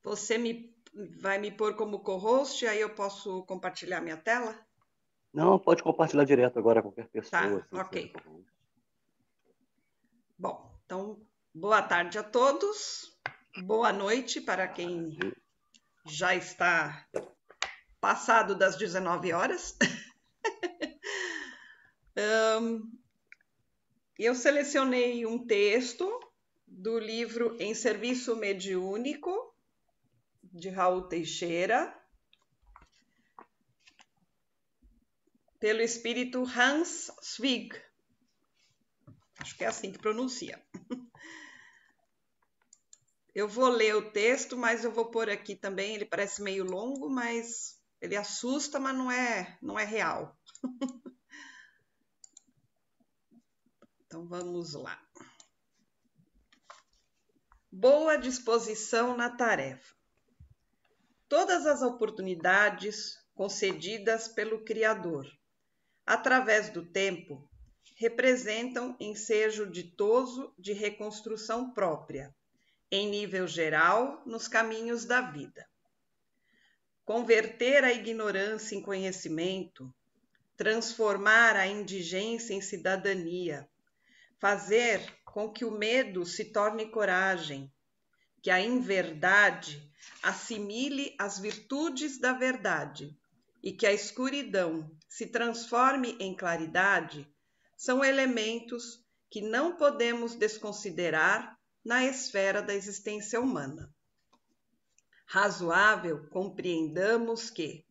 Você vai me pôr como co-host, aí eu posso compartilhar minha tela? Não, pode compartilhar direto agora com qualquer pessoa. Tá, Sem ok. ser com- Bom, então, boa tarde a todos. Boa noite para quem já está passado das 19 horas. Eu selecionei um texto do livro Em Serviço Mediúnico, de Raul Teixeira, pelo espírito Hans Zwig. Acho que é assim que pronuncia. Eu vou ler o texto, mas eu vou pôr aqui também, ele parece meio longo, mas ele assusta, mas não é real. Então vamos lá. Boa disposição na tarefa. Todas as oportunidades concedidas pelo Criador, através do tempo, representam ensejo ditoso de reconstrução própria, em nível geral, nos caminhos da vida. Converter a ignorância em conhecimento, transformar a indigência em cidadania, fazer com que o medo se torne coragem, que a inverdade assimile as virtudes da verdade e que a escuridão se transforme em claridade, são elementos que não podemos desconsiderar na esfera da existência humana. Razoável compreendamos que,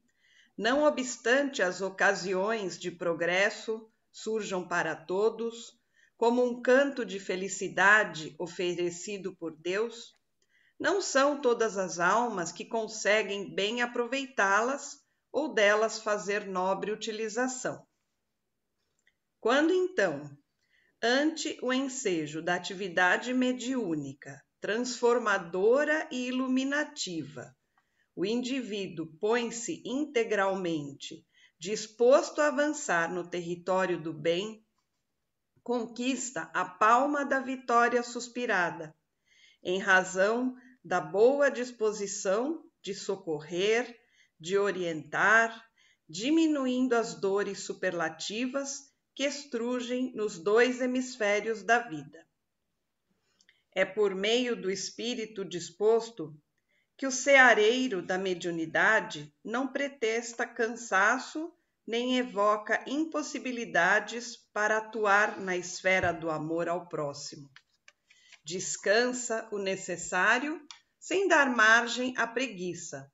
não obstante as ocasiões de progresso surjam para todos, como um canto de felicidade oferecido por Deus, não são todas as almas que conseguem bem aproveitá-las ou delas fazer nobre utilização. Quando, então, ante o ensejo da atividade mediúnica, transformadora e iluminativa, o indivíduo põe-se integralmente disposto a avançar no território do bem, conquista a palma da vitória suspirada, em razão da boa disposição de socorrer, de orientar, diminuindo as dores superlativas que estrugem nos dois hemisférios da vida. É por meio do espírito disposto que o seareiro da mediunidade não pretexta cansaço nem evoca impossibilidades para atuar na esfera do amor ao próximo. Descansa o necessário sem dar margem à preguiça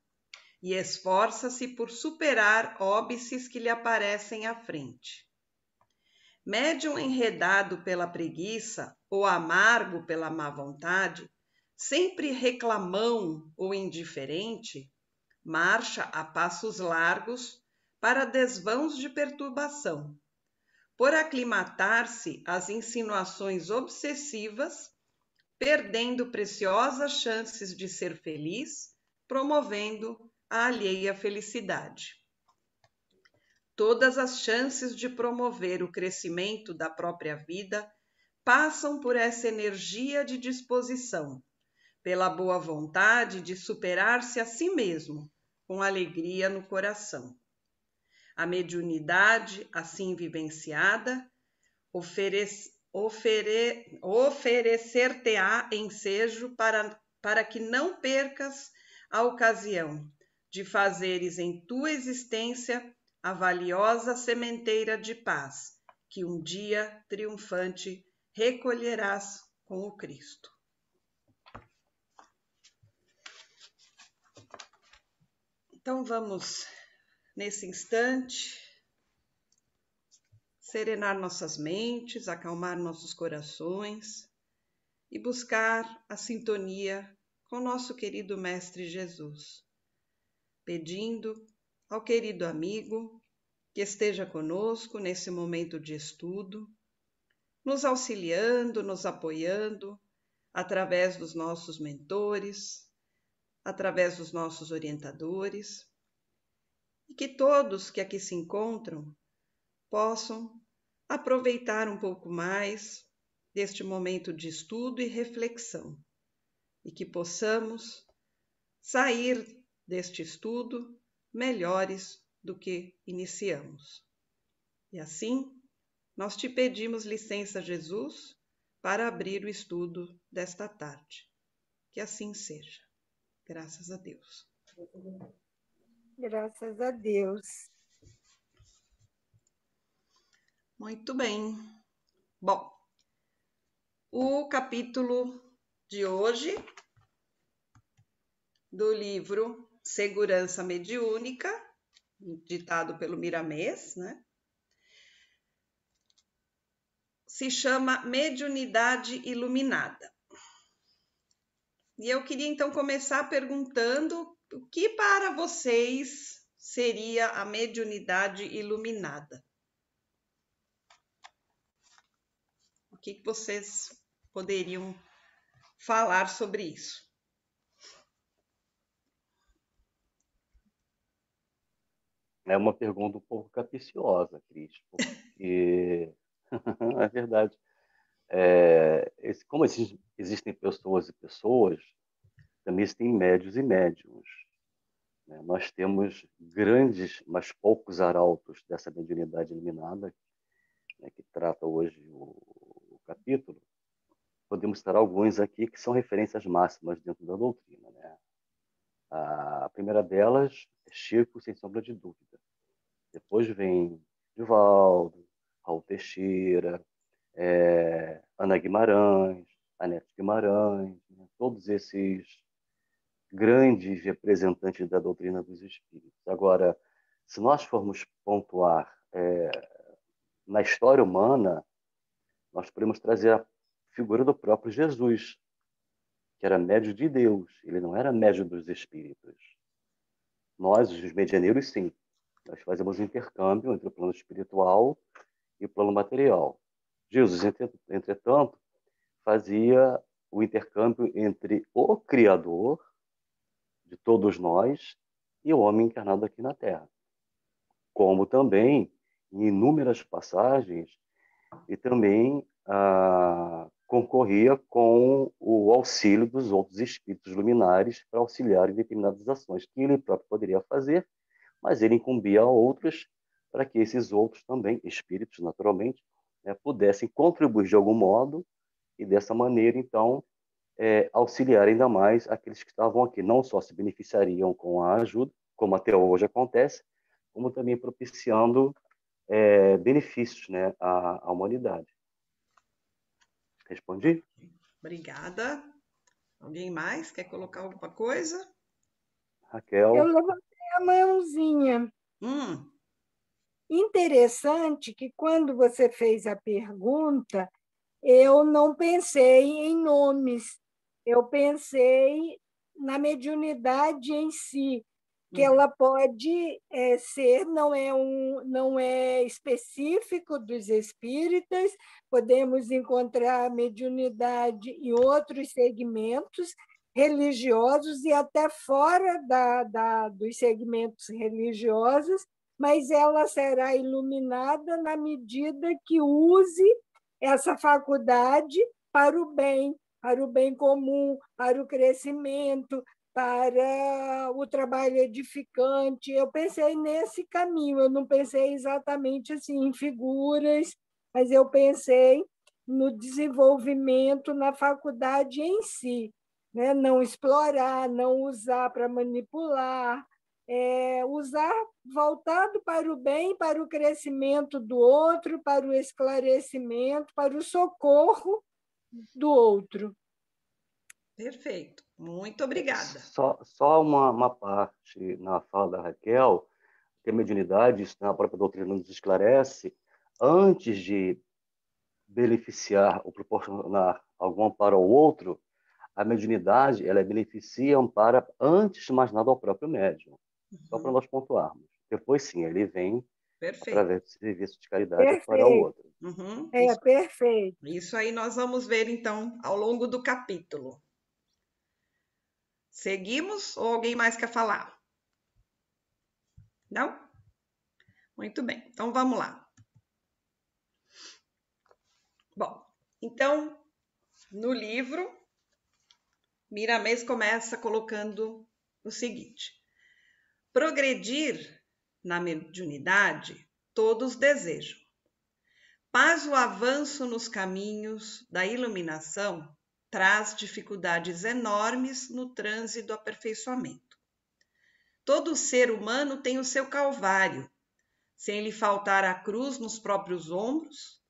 e esforça-se por superar óbices que lhe aparecem à frente. Médium enredado pela preguiça ou amargo pela má vontade, sempre reclamão ou indiferente, marcha a passos largos para desvãos de perturbação, por aclimatar-se às insinuações obsessivas, perdendo preciosas chances de ser feliz, promovendo a alheia felicidade. Todas as chances de promover o crescimento da própria vida passam por essa energia de disposição, pela boa vontade de superar-se a si mesmo, com alegria no coração. A mediunidade, assim vivenciada, oferecer-te-á ensejo para que não percas a ocasião de fazeres em tua existência a valiosa sementeira de paz, que um dia triunfante recolherás com o Cristo. Então vamos, nesse instante, serenar nossas mentes, acalmar nossos corações e buscar a sintonia com nosso querido Mestre Jesus, pedindo ao querido amigo que esteja conosco nesse momento de estudo, nos auxiliando, nos apoiando através dos nossos mentores, através dos nossos orientadores, e que todos que aqui se encontram possam aproveitar um pouco mais deste momento de estudo e reflexão, e que possamos sair deste estudo melhores do que iniciamos. E assim, nós te pedimos licença, Jesus, para abrir o estudo desta tarde. Que assim seja. Graças a Deus. Graças a Deus. Muito bem. Bom, o capítulo de hoje do livro Segurança Mediúnica, ditado pelo Miramês, né? Se chama Mediunidade Iluminada. E eu queria então começar perguntando o que para vocês seria a mediunidade iluminada? O que vocês poderiam falar sobre isso? É uma pergunta um pouco capciosa, Cris, porque é verdade. Como existem pessoas e pessoas, também existem médios e médiums, né? Nós temos grandes, mas poucos arautos dessa mediunidade iluminada, né, que trata hoje o capítulo. Podemos citar alguns aqui que são referências máximas dentro da doutrina, né? A primeira delas é Chico, sem sombra de dúvida. Depois vem Divaldo, Raul Teixeira, Ana Guimarães, Anete Guimarães, né? Todos esses grandes representantes da doutrina dos espíritos. Agora, se nós formos pontuar na história humana, nós podemos trazer a figura do próprio Jesus, que era médio de Deus, ele não era médio dos espíritos. Nós, os medianeiros, sim. Nós fazemos um intercâmbio entre o plano espiritual e o plano material. Jesus, entretanto, fazia o intercâmbio entre o Criador de todos nós e o homem encarnado aqui na Terra. Como também, em inúmeras passagens, e também concorria com o auxílio dos outros espíritos luminares para auxiliar em determinadas ações que ele próprio poderia fazer, mas ele incumbia a outros para que esses outros também, espíritos naturalmente, né, pudessem contribuir de algum modo e dessa maneira, então, auxiliar ainda mais aqueles que estavam aqui. Não só se beneficiariam com a ajuda, como até hoje acontece, como também propiciando benefícios, né, à humanidade. Respondi? Obrigada. Alguém mais quer colocar alguma coisa? Raquel? Eu levantei a mãozinha. Interessante que quando você fez a pergunta, eu não pensei em nomes, eu pensei na mediunidade em si, que ela pode ser, não é específico dos espíritas, podemos encontrar mediunidade em outros segmentos religiosos e até fora dos segmentos religiosos, mas ela será iluminada na medida que use essa faculdade para o bem comum, para o crescimento, para o trabalho edificante. Eu pensei nesse caminho, eu não pensei exatamente assim em figuras, mas eu pensei no desenvolvimento na faculdade em si, né? Não explorar, não usar para manipular, usar voltado para o bem, para o crescimento do outro, para o esclarecimento, para o socorro do outro. Perfeito. Muito obrigada. Só uma parte na fala da Raquel, que a mediunidade, isso na própria doutrina nos esclarece, antes de beneficiar ou proporcionar algum amparo ao outro, a mediunidade ela beneficia e ampara, antes de mais nada, ao próprio médium. Só para nós pontuarmos. Depois, sim, ele vem através do serviço de caridade para o outro. Perfeito. Isso aí nós vamos ver, então, ao longo do capítulo. Seguimos ou alguém mais quer falar? Não? Muito bem, então vamos lá. Bom, então, no livro, Miramês começa colocando o seguinte: progredir na mediunidade todos desejam, mas o avanço nos caminhos da iluminação traz dificuldades enormes no trânsito do aperfeiçoamento. Todo ser humano tem o seu calvário, sem lhe faltar a cruz nos próprios ombros,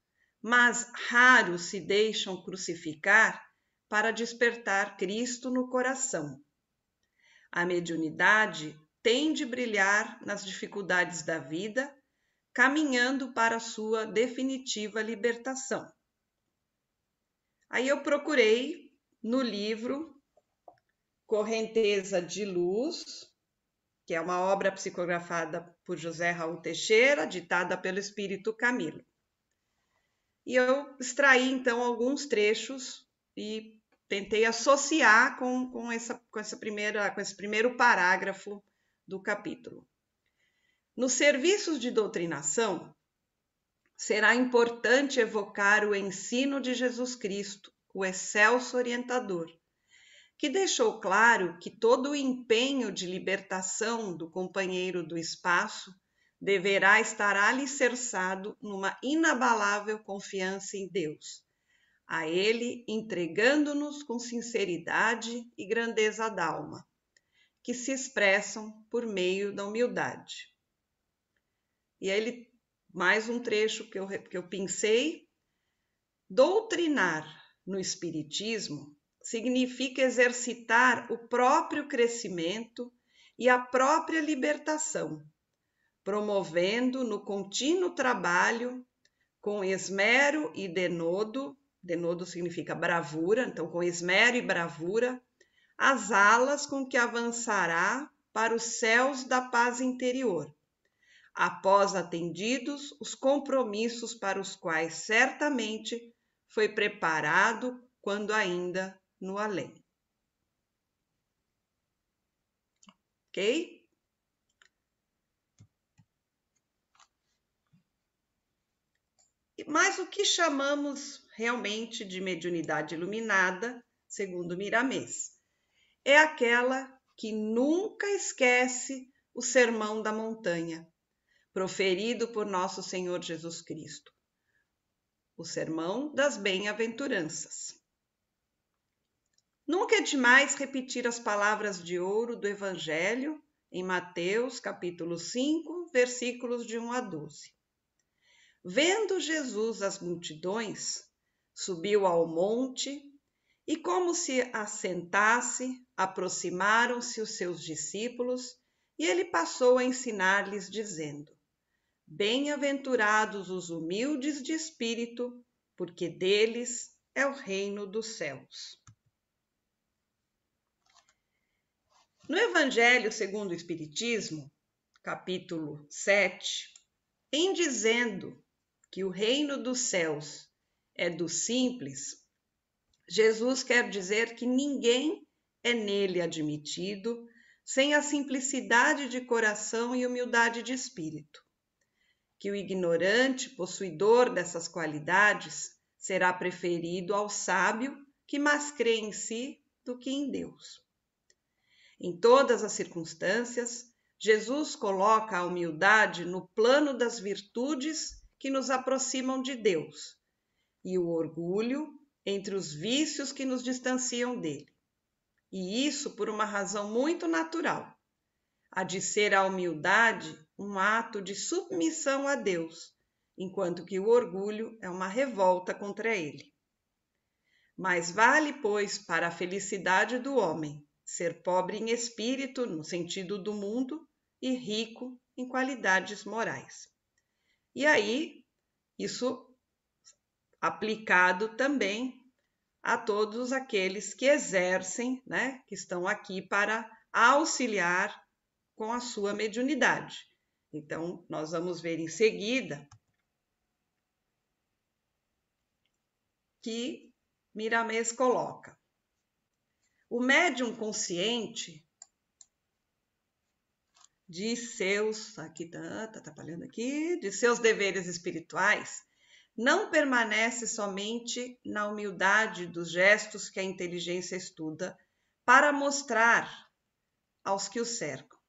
mas raros se deixam crucificar para despertar Cristo no coração. A mediunidade tem de brilhar nas dificuldades da vida, caminhando para a sua definitiva libertação. Aí eu procurei no livro Correnteza de Luz, que é uma obra psicografada por José Raul Teixeira, ditada pelo Espírito Camilo. E eu extraí, então, alguns trechos e tentei associar com esse primeiro parágrafo do capítulo. Nos serviços de doutrinação, será importante evocar o ensino de Jesus Cristo, o excelso orientador, que deixou claro que todo o empenho de libertação do companheiro do espaço deverá estar alicerçado numa inabalável confiança em Deus, a Ele entregando-nos com sinceridade e grandeza d'alma, que se expressam por meio da humildade. E aí, mais um trecho que eu pensei: doutrinar no Espiritismo significa exercitar o próprio crescimento e a própria libertação, promovendo no contínuo trabalho, com esmero e denodo significa bravura, então com esmero e bravura, as alas com que avançará para os céus da paz interior, após atendidos os compromissos para os quais certamente foi preparado quando ainda no além. Ok? Mas o que chamamos realmente de mediunidade iluminada, segundo Miramês, é aquela que nunca esquece o sermão da montanha, proferido por nosso Senhor Jesus Cristo, o sermão das bem-aventuranças. Nunca é demais repetir as palavras de ouro do Evangelho em Mateus, capítulo 5, versículos de 1 a 12. Vendo Jesus as multidões, subiu ao monte e, como se assentasse, aproximaram-se os seus discípulos e ele passou a ensinar-lhes, dizendo: Bem-aventurados os humildes de espírito, porque deles é o reino dos céus. No Evangelho segundo o Espiritismo, capítulo 7, em dizendo que o reino dos céus é dos simples, Jesus quer dizer que ninguém é nele admitido sem a simplicidade de coração e humildade de espírito, que o ignorante, possuidor dessas qualidades, será preferido ao sábio que mais crê em si do que em Deus. Em todas as circunstâncias, Jesus coloca a humildade no plano das virtudes que nos aproximam de Deus e o orgulho entre os vícios que nos distanciam dele. E isso por uma razão muito natural, a de ser a humildade um ato de submissão a Deus, enquanto que o orgulho é uma revolta contra ele. Mas vale, pois, para a felicidade do homem ser pobre em espírito, no sentido do mundo, e rico em qualidades morais. E aí, isso aplicado também a todos aqueles que exercem, né, que estão aqui para auxiliar com a sua mediunidade. Então, nós vamos ver em seguida que Miramês coloca: o médium consciente de seus, de seus deveres espirituais, não permanece somente na humildade dos gestos que a inteligência estuda para mostrar aos que o cercam.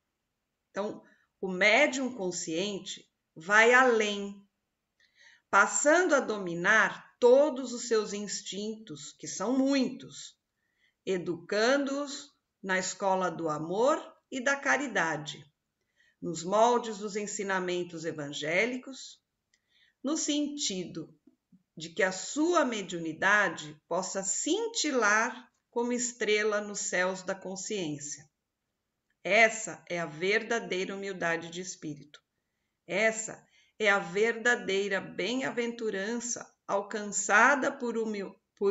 Então, o médium consciente vai além, passando a dominar todos os seus instintos, que são muitos, educando-os na escola do amor e da caridade, nos moldes dos ensinamentos evangélicos, no sentido de que a sua mediunidade possa cintilar como estrela nos céus da consciência. Essa é a verdadeira humildade de espírito. Essa é a verdadeira bem-aventurança alcançada por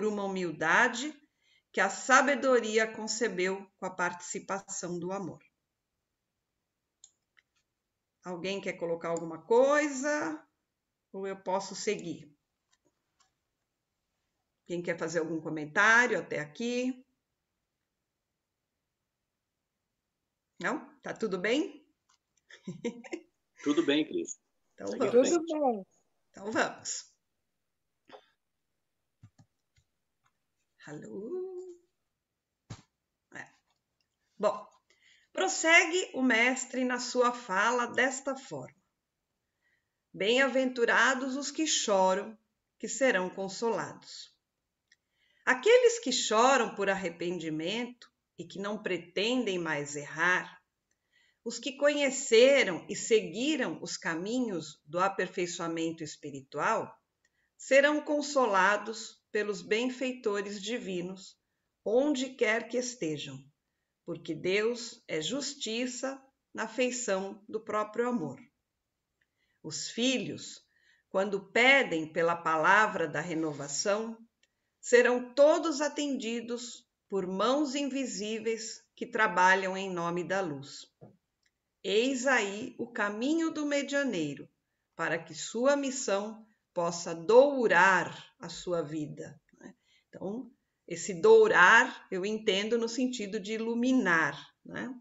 uma humildade que a sabedoria concebeu com a participação do amor. Alguém quer colocar alguma coisa? Ou eu posso seguir? Quem quer fazer algum comentário até aqui? Não? Tá tudo bem? Tudo bem, Cris. Então Tudo bem. Então vamos. Alô? Bom, prossegue o mestre na sua fala desta forma. Bem-aventurados os que choram, que serão consolados. Aqueles que choram por arrependimento e que não pretendem mais errar, os que conheceram e seguiram os caminhos do aperfeiçoamento espiritual, serão consolados pelos benfeitores divinos, onde quer que estejam, porque Deus é justiça na feição do próprio amor. Os filhos, quando pedem pela palavra da renovação, serão todos atendidos por mãos invisíveis que trabalham em nome da luz. Eis aí o caminho do medianeiro, para que sua missão possa dourar a sua vida. Então, esse dourar eu entendo no sentido de iluminar, né?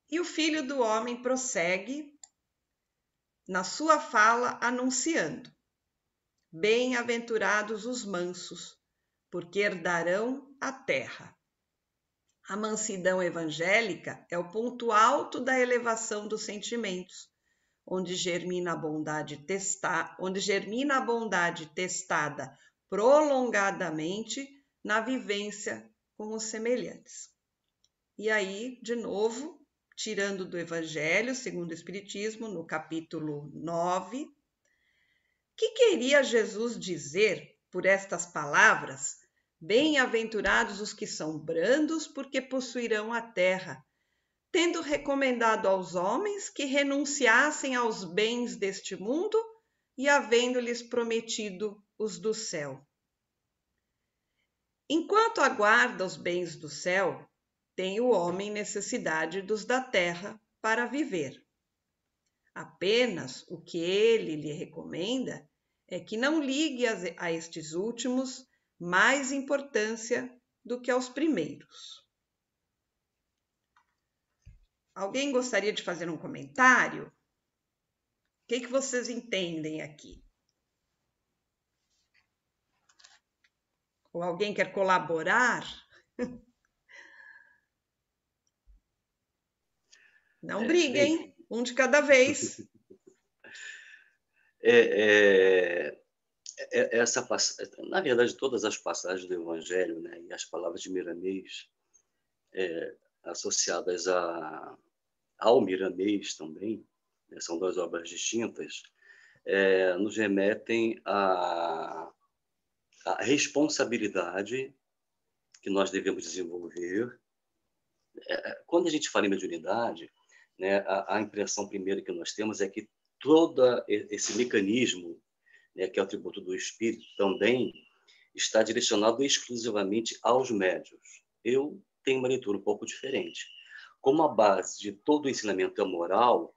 E o Filho do Homem prossegue na sua fala anunciando: bem-aventurados os mansos, porque herdarão a terra. A mansidão evangélica é o ponto alto da elevação dos sentimentos, onde germina a bondade testada prolongadamente na vivência com os semelhantes. E aí, de novo, tirando do Evangelho segundo o Espiritismo, no capítulo 9, que queria Jesus dizer por estas palavras: bem-aventurados os que são brandos, porque possuirão a terra, tendo recomendado aos homens que renunciassem aos bens deste mundo e havendo-lhes prometido os do céu. Enquanto aguarda os bens do céu, tem o homem necessidade dos da terra para viver. Apenas o que ele lhe recomenda é que não ligue a estes últimos mais importância do que aos primeiros. Alguém gostaria de fazer um comentário? O que vocês entendem aqui? Ou alguém quer colaborar? Não briguem, um de cada vez. Na verdade, todas as passagens do Evangelho, né, e as palavras de Miramês, associadas ao Miramês também, né, são duas obras distintas, nos remetem à responsabilidade que nós devemos desenvolver. Quando a gente fala em mediunidade, né, a impressão primeira que nós temos é que todo esse mecanismo, né, que é o atributo do espírito, também está direcionado exclusivamente aos médiuns. Eu tenho uma leitura um pouco diferente. Como a base de todo o ensinamento é moral,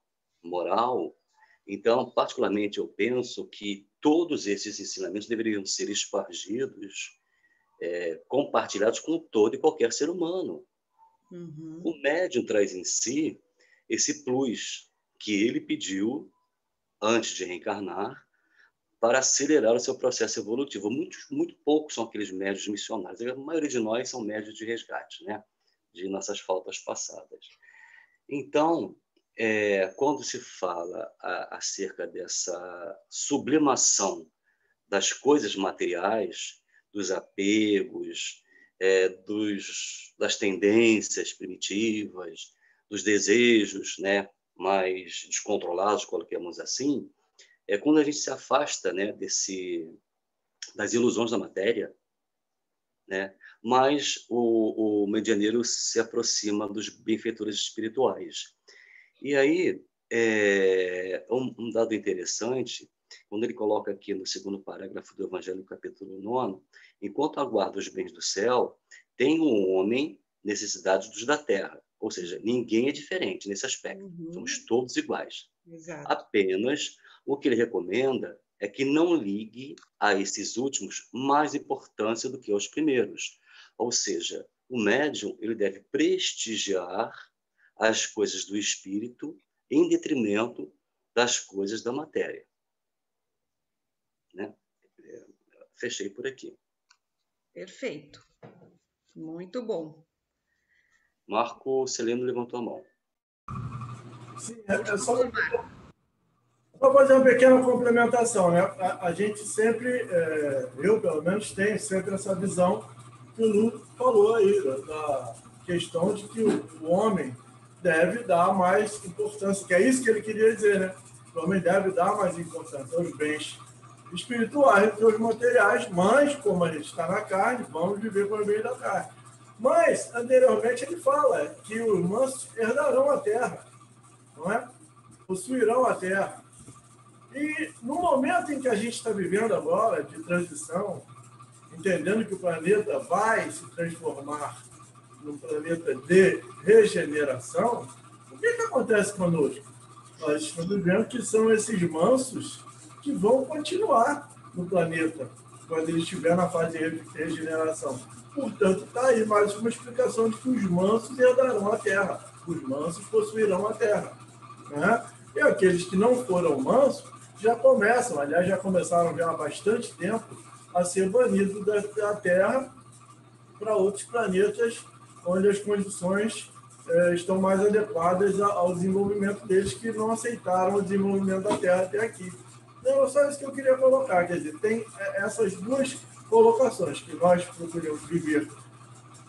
então, particularmente, eu penso que todos esses ensinamentos deveriam ser espargidos, compartilhados com todo e qualquer ser humano. Uhum. O médium traz em si esse plus que ele pediu antes de reencarnar para acelerar o seu processo evolutivo. Muito poucos são aqueles médios missionários. A maioria de nós são médios de resgate, né? De nossas faltas passadas. Então, quando se fala acerca dessa sublimação das coisas materiais, dos apegos, das tendências primitivas, dos desejos, né, mais descontrolados, coloquemos assim, quando a gente se afasta, né, das ilusões da matéria, né, mas o medianeiro se aproxima dos benfeitores espirituais. E aí, um dado interessante, quando ele coloca aqui no segundo parágrafo do Evangelho, capítulo 9, enquanto aguarda os bens do céu, tem o homem necessidade dos da terra. Ou seja, ninguém é diferente nesse aspecto. Uhum. Somos todos iguais. Exato. Apenas o que ele recomenda é que não ligue a esses últimos mais importância do que aos primeiros. Ou seja, o médium ele deve prestigiar as coisas do espírito em detrimento das coisas da matéria. Né? Fechei por aqui. Perfeito. Muito bom. Marco Celeno levantou a mão. Sim, só fazer uma pequena complementação, né? A gente sempre, eu pelo menos tenho sempre essa visão que o Lu falou aí, da questão de que o homem deve dar mais importância, que é isso que ele queria dizer, né? O homem deve dar mais importância aos bens espirituais do que aos materiais, mas, como a gente está na carne, vamos viver por meio da carne. Mas, anteriormente, ele fala que os mansos herdarão a terra, não é? Possuirão a terra. E no momento em que a gente está vivendo agora, de transição, entendendo que o planeta vai se transformar num planeta de regeneração, o que acontece conosco? Nós estamos vendo que são esses mansos que vão continuar no planeta quando ele estiver na fase de regeneração. Portanto, está aí mais uma explicação de que os mansos herdarão a Terra, os mansos possuirão a Terra. Né? E aqueles que não foram mansos já começam, aliás, já começaram já há bastante tempo a ser banidos da Terra para outros planetas onde as condições estão mais adequadas ao desenvolvimento deles, que não aceitaram o desenvolvimento da Terra até aqui. Então, é só isso que eu queria colocar. Quer dizer, tem essas duas colocações, que nós procuramos viver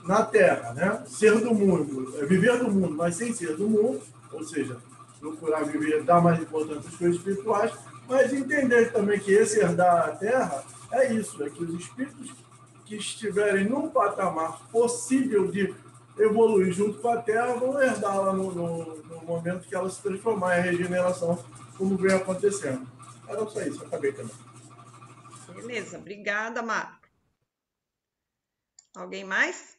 na Terra, né? Ser do mundo, viver do mundo, mas sem ser do mundo, ou seja, procurar viver, dar mais importância às coisas espirituais, mas entender também que esse herdar a Terra é isso, é que os espíritos que estiverem num patamar possível de evoluir junto com a Terra vão herdá-la no momento que ela se transformar em regeneração, como vem acontecendo. Era só isso, acabei também. Beleza, obrigada, Marco. Alguém mais?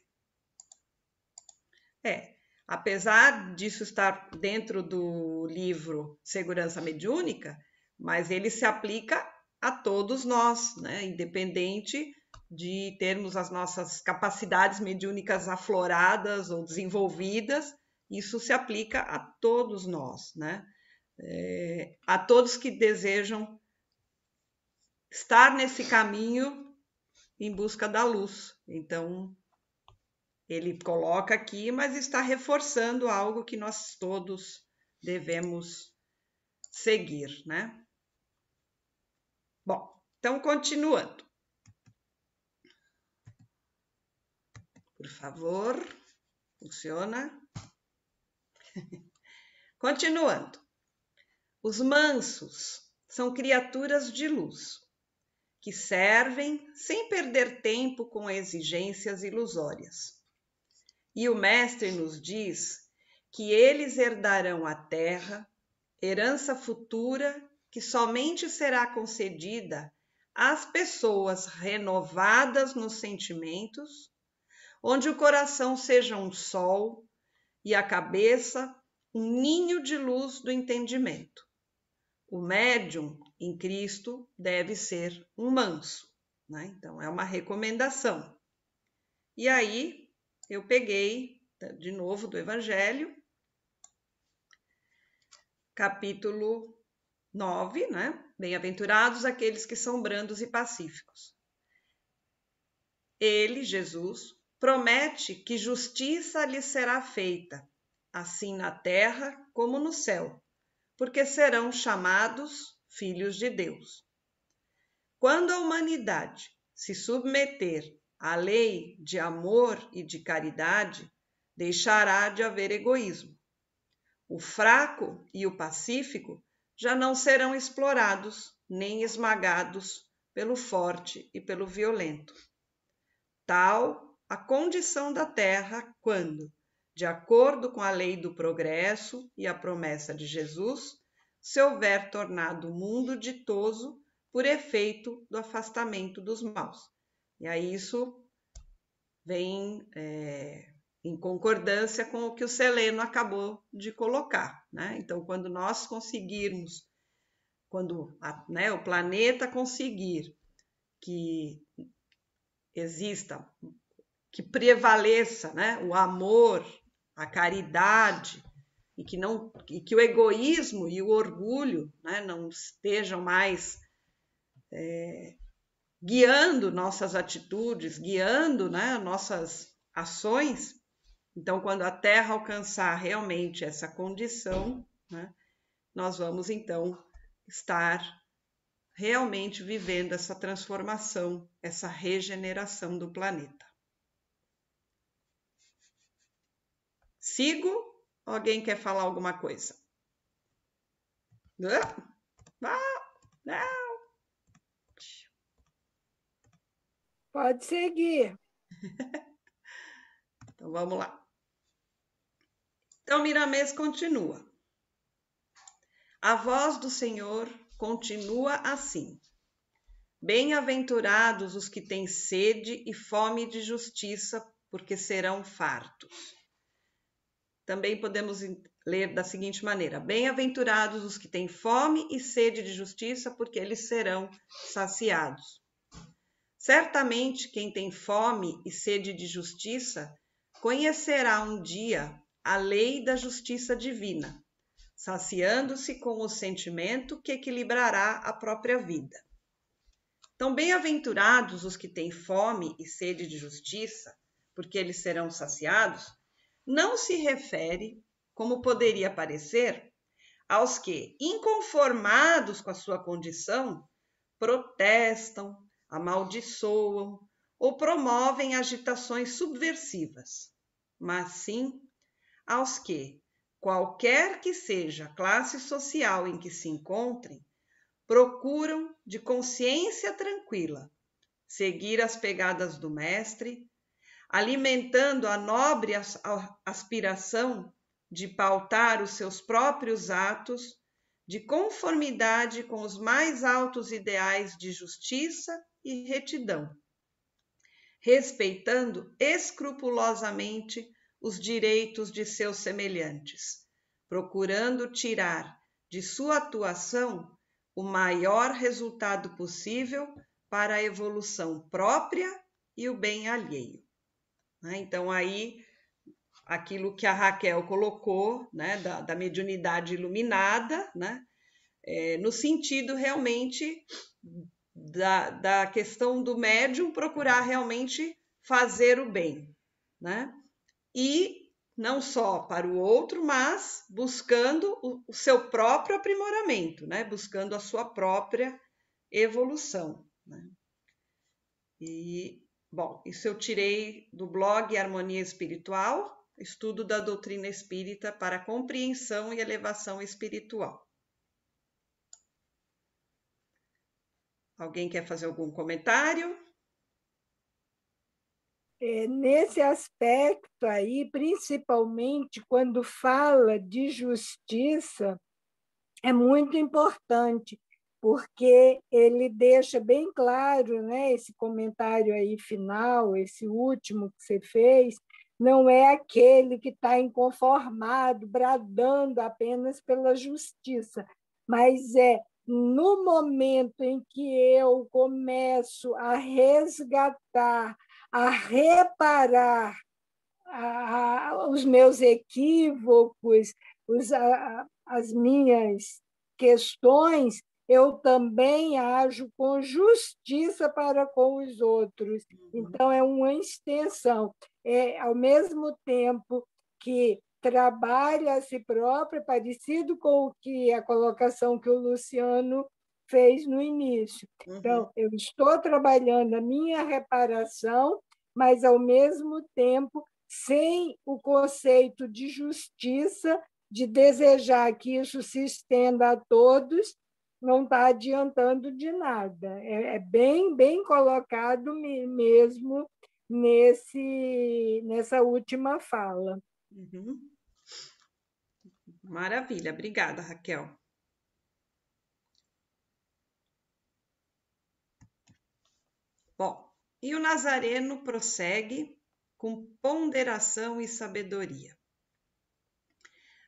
Apesar disso estar dentro do livro Segurança Mediúnica, mas ele se aplica a todos nós, né? Independente de termos as nossas capacidades mediúnicas afloradas ou desenvolvidas, isso se aplica a todos nós, né? A todos que desejam estar nesse caminho em busca da luz. Então, ele coloca aqui, mas está reforçando algo que nós todos devemos seguir, né? Bom, então, continuando. Por favor, funciona. Continuando. Os mansos são criaturas de luz, que servem sem perder tempo com exigências ilusórias. E o mestre nos diz que eles herdarão a terra, herança futura que somente será concedida às pessoas renovadas nos sentimentos, onde o coração seja um sol e a cabeça um ninho de luz do entendimento. O médium em Cristo deve ser um manso, né? Então, é uma recomendação. E aí, eu peguei de novo do Evangelho, capítulo 9, né? Bem-aventurados aqueles que são brandos e pacíficos. Ele, Jesus, promete que justiça lhes será feita, assim na terra como no céu, porque serão chamados filhos de Deus. Quando a humanidade se submeter à lei de amor e de caridade, deixará de haver egoísmo. O fraco e o pacífico já não serão explorados nem esmagados pelo forte e pelo violento. Tal a condição da Terra quando, de acordo com a lei do progresso e a promessa de Jesus, se houver tornado o mundo ditoso por efeito do afastamento dos maus. E aí isso vem em concordância com o que o Celeno acabou de colocar, né? Então, quando nós conseguirmos, quando o planeta conseguir que exista, que prevaleça, né, o amor, a caridade, e que o egoísmo e o orgulho, né, não estejam mais guiando nossas atitudes, guiando, né, nossas ações. Então, quando a Terra alcançar realmente essa condição, né, nós vamos então estar realmente vivendo essa transformação, essa regeneração do planeta. Sigo? Alguém quer falar alguma coisa? Não. Pode seguir. Então, vamos lá. Então, Miramês continua. A voz do Senhor continua assim. Bem-aventurados os que têm sede e fome de justiça, porque serão fartos. Também podemos ler da seguinte maneira: bem-aventurados os que têm fome e sede de justiça, porque eles serão saciados. Certamente quem tem fome e sede de justiça conhecerá um dia a lei da justiça divina, saciando-se com o sentimento que equilibrará a própria vida. Então, bem-aventurados os que têm fome e sede de justiça, porque eles serão saciados, não se refere, como poderia parecer, aos que, inconformados com a sua condição, protestam, amaldiçoam ou promovem agitações subversivas, mas sim aos que, qualquer que seja a classe social em que se encontrem, procuram, de consciência tranquila, seguir as pegadas do Mestre, alimentando a nobre aspiração de pautar os seus próprios atos de conformidade com os mais altos ideais de justiça e retidão, respeitando escrupulosamente os direitos de seus semelhantes, procurando tirar de sua atuação o maior resultado possível para a evolução própria e o bem alheio. Então, aí, aquilo que a Raquel colocou, né, da mediunidade iluminada, né, no sentido realmente da questão do médium procurar realmente fazer o bem, né? E não só para o outro, mas buscando o seu próprio aprimoramento, né? Buscando a sua própria evolução, né? E, bom, isso eu tirei do blog Harmonia Espiritual, estudo da doutrina espírita para compreensão e elevação espiritual. Alguém quer fazer algum comentário? Nesse aspecto aí, principalmente quando fala de justiça, é muito importante, porque ele deixa bem claro, né, esse comentário aí final, esse último que você fez, não é aquele que está inconformado, bradando apenas pela justiça, mas é no momento em que eu começo a resgatar, a reparar os meus equívocos, as minhas questões, eu também ajo com justiça para com os outros. Então, é uma extensão. Ao mesmo tempo que trabalha a si própria, parecido com o que a colocação que o Luciano fez no início. Então, eu estou trabalhando a minha reparação, mas, ao mesmo tempo, sem o conceito de justiça, de desejar que isso se estenda a todos, não está adiantando de nada. É bem colocado mesmo nessa última fala. Maravilha, obrigada, Raquel. Bom, e o Nazareno prossegue com ponderação e sabedoria.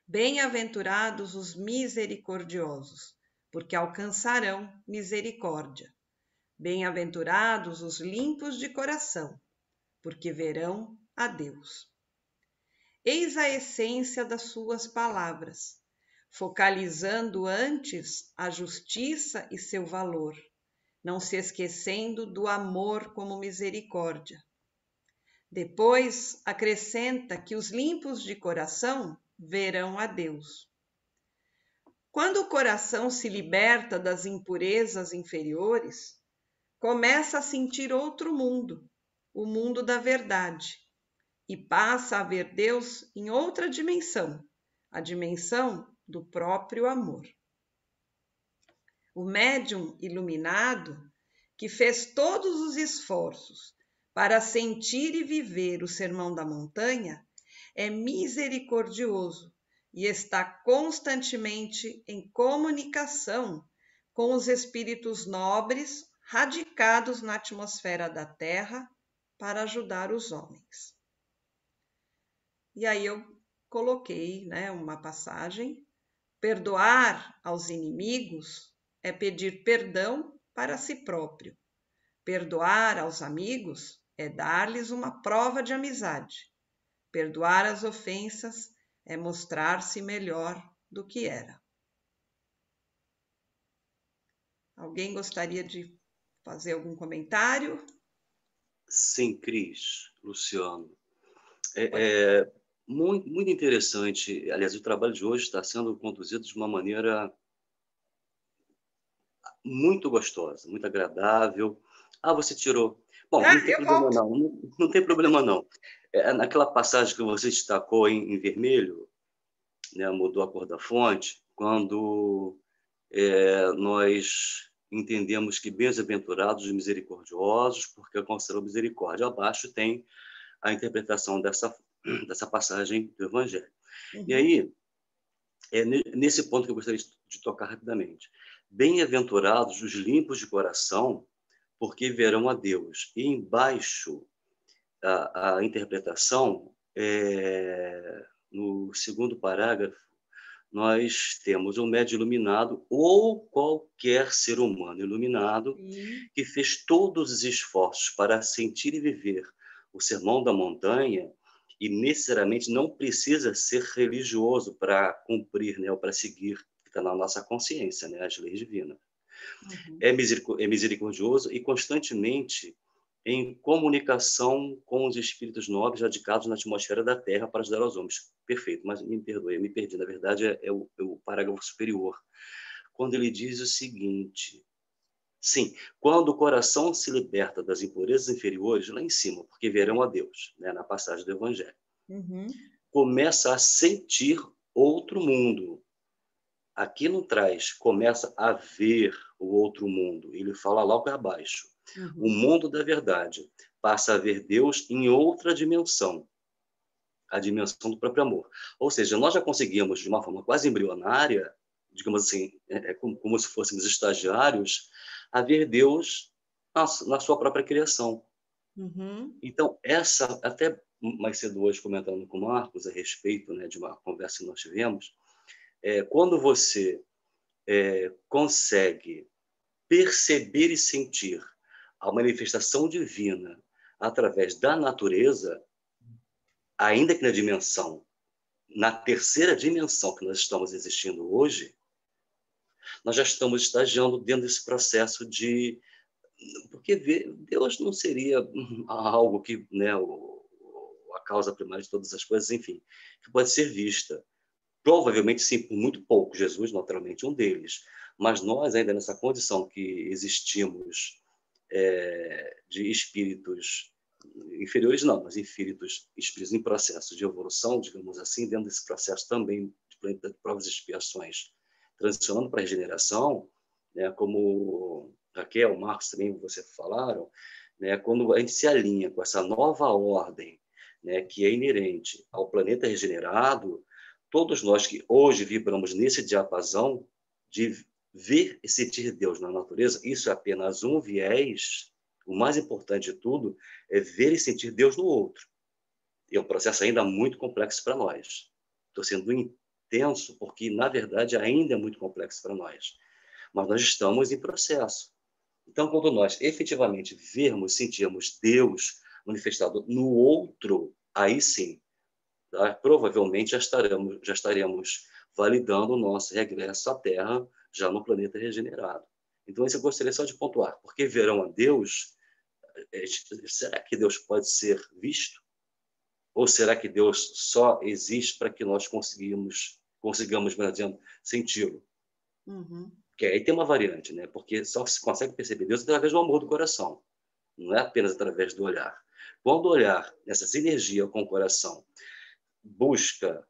Bem-aventurados os misericordiosos, porque alcançarão misericórdia. Bem-aventurados os limpos de coração, porque verão a Deus. Eis a essência das suas palavras, focalizando antes a justiça e seu valor, não se esquecendo do amor como misericórdia. Depois acrescenta que os limpos de coração verão a Deus. Quando o coração se liberta das impurezas inferiores, começa a sentir outro mundo, o mundo da verdade, e passa a ver Deus em outra dimensão, a dimensão do próprio amor. O médium iluminado, que fez todos os esforços para sentir e viver o Sermão da Montanha, é misericordioso e está constantemente em comunicação com os espíritos nobres radicados na atmosfera da Terra para ajudar os homens. E aí eu coloquei, uma passagem: perdoar aos inimigos é pedir perdão para si próprio. Perdoar aos amigos é dar-lhes uma prova de amizade. Perdoar as ofensas é mostrar-se melhor do que era. Alguém gostaria de fazer algum comentário? Sim, Cris, Luciano. Muito, muito interessante. Aliás, o trabalho de hoje está sendo conduzido de uma maneira muito gostosa, muito agradável. Você tirou. Bom, não tem problema não. Não tem problema não. Naquela passagem que você destacou em vermelho, mudou a cor da fonte, quando nós entendemos que bem-aventurados os misericordiosos, porque alcançarão misericórdia. Abaixo tem a interpretação dessa passagem do Evangelho. E aí, nesse ponto que eu gostaria de tocar rapidamente. Bem-aventurados os limpos de coração, porque verão a Deus. E embaixo, a interpretação, no segundo parágrafo, nós temos um médium iluminado ou qualquer ser humano iluminado que fez todos os esforços para sentir e viver o Sermão da Montanha e necessariamente não precisa ser religioso para cumprir, ou para seguir, que está na nossa consciência, as leis divinas. É misericordioso e constantemente em comunicação com os espíritos nobres radicados na atmosfera da Terra para ajudar os homens. Perfeito, mas me perdoe, eu me perdi. Na verdade, é o parágrafo superior, quando ele diz o seguinte: sim, quando o coração se liberta das impurezas inferiores, lá em cima, porque verão a Deus, na passagem do Evangelho, começa a sentir outro mundo. Aqui no trás, começa a ver o outro mundo. Ele fala logo abaixo. O mundo da verdade passa a ver Deus em outra dimensão, a dimensão do próprio amor. Ou seja, nós já conseguimos, de uma forma quase embrionária, digamos assim, como se fôssemos estagiários, a ver Deus na sua própria criação. Então, até mais cedo hoje, comentando com o Marcos a respeito de uma conversa que nós tivemos, quando você consegue perceber e sentir a manifestação divina através da natureza, ainda que na terceira dimensão que nós estamos existindo hoje, nós já estamos estagiando dentro desse processo de... Porque Deus não seria algo que, né, a causa primária de todas as coisas, enfim, que pode ser vista. Provavelmente, sim, por muito pouco. Jesus, naturalmente, um deles. Mas nós, ainda nessa condição que existimos de espíritos inferiores, não, mas espíritos em processo de evolução, digamos assim, dentro desse processo também de planeta de provas e expiações, transicionando para a regeneração, né, como Raquel, Marcos também você falaram, né, quando a gente se alinha com essa nova ordem, né, que é inerente ao planeta regenerado, todos nós que hoje vibramos nesse diapasão de ver e sentir Deus na natureza, isso é apenas um viés. O mais importante de tudo é ver e sentir Deus no outro. E é um processo ainda muito complexo para nós. Estou sendo intenso porque, na verdade, ainda é muito complexo para nós. Mas nós estamos em processo. Então, quando nós efetivamente vermos, sentirmos Deus manifestado no outro, aí sim, tá? Provavelmente já estaremos validando o nosso regresso à Terra já no planeta regenerado. Então, isso eu gostaria só de pontuar. Porque verão a Deus, será que Deus pode ser visto? Ou será que Deus só existe para que nós consigamos, melhor dizendo, senti-lo? Uhum. Porque aí tem uma variante, né? Porque só se consegue perceber Deus através do amor do coração. Não é apenas através do olhar. Quando o olhar, essa sinergia com o coração, busca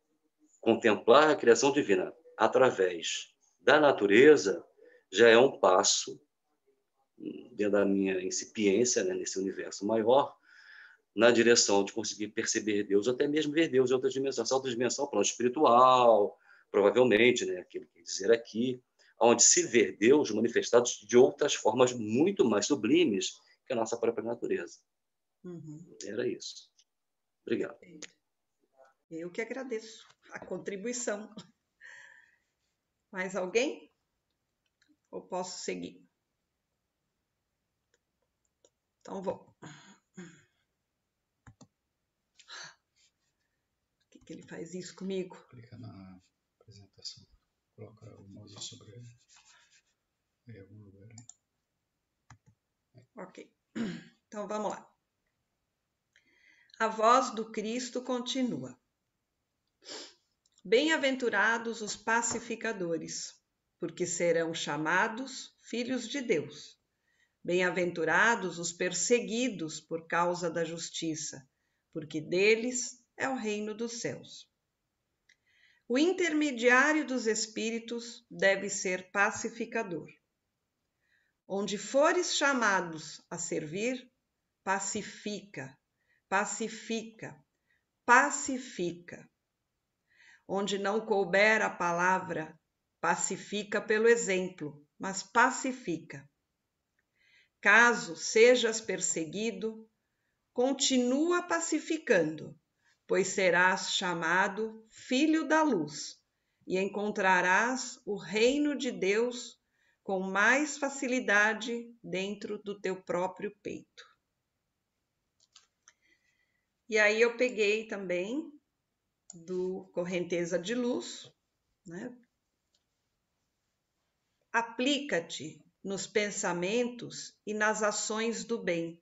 contemplar a criação divina através da natureza, já é um passo, dentro da minha incipiência, né, nesse universo maior, na direção de conseguir perceber Deus, ou até mesmo ver Deus em outra dimensão. Essa outra dimensão, plano espiritual, provavelmente, né, aquilo que quer dizer aqui, onde se vê Deus manifestado de outras formas muito mais sublimes que a nossa própria natureza. Uhum. Era isso. Obrigado. Eu que agradeço a contribuição. Mais alguém? Ou posso seguir? Então vou. Por que ele faz isso comigo? Clica na apresentação. Coloca o mouse sobre ele. Em algum lugar aí. Ok. Então vamos lá. A voz do Cristo continua. Bem-aventurados os pacificadores, porque serão chamados filhos de Deus. Bem-aventurados os perseguidos por causa da justiça, porque deles é o reino dos céus. O intermediário dos espíritos deve ser pacificador. Onde fores chamados a servir, pacifica, pacifica, pacifica. Onde não couber a palavra, pacifica pelo exemplo, mas pacifica. Caso sejas perseguido, continua pacificando, pois serás chamado filho da luz e encontrarás o reino de Deus com mais facilidade dentro do teu próprio peito. E aí eu peguei também do Correnteza de Luz, né? Aplica-te nos pensamentos e nas ações do bem,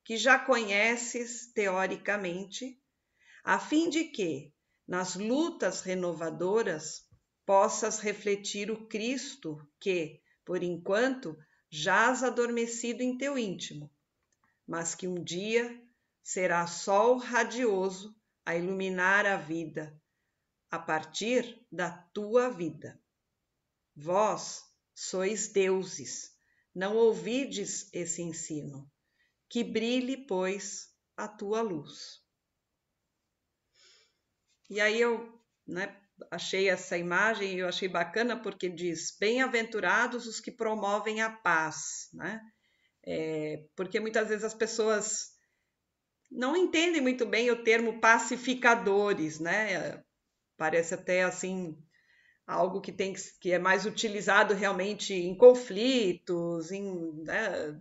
que já conheces teoricamente, a fim de que, nas lutas renovadoras, possas refletir o Cristo que, por enquanto, jaz adormecido em teu íntimo, mas que um dia será sol radioso a iluminar a vida, a partir da tua vida. Vós sois deuses, não ouvides esse ensino. Que brilhe, pois, a tua luz. E aí eu, achei essa imagem e eu achei bacana porque diz: bem-aventurados os que promovem a paz, né? Porque muitas vezes as pessoas não entendem muito bem o termo pacificadores, né? Parece até assim algo que é mais utilizado realmente em conflitos, em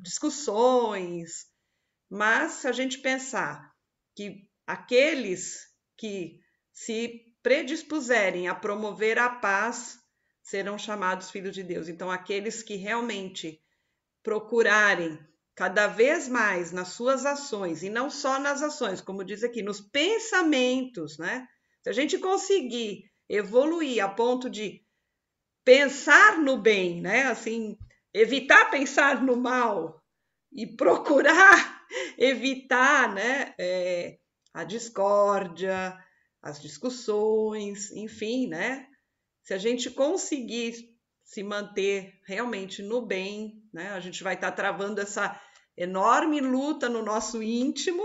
discussões. Mas se a gente pensar que aqueles que se predispuserem a promover a paz serão chamados filhos de Deus. Então, aqueles que realmente procurarem cada vez mais nas suas ações, e não só nas ações, como diz aqui, nos pensamentos, né? Se a gente conseguir evoluir a ponto de pensar no bem, né? Assim, evitar pensar no mal e procurar evitar, né? A discórdia, as discussões, enfim, né? Se a gente conseguir se manter realmente no bem, né? A gente vai estar travando essa enorme luta no nosso íntimo,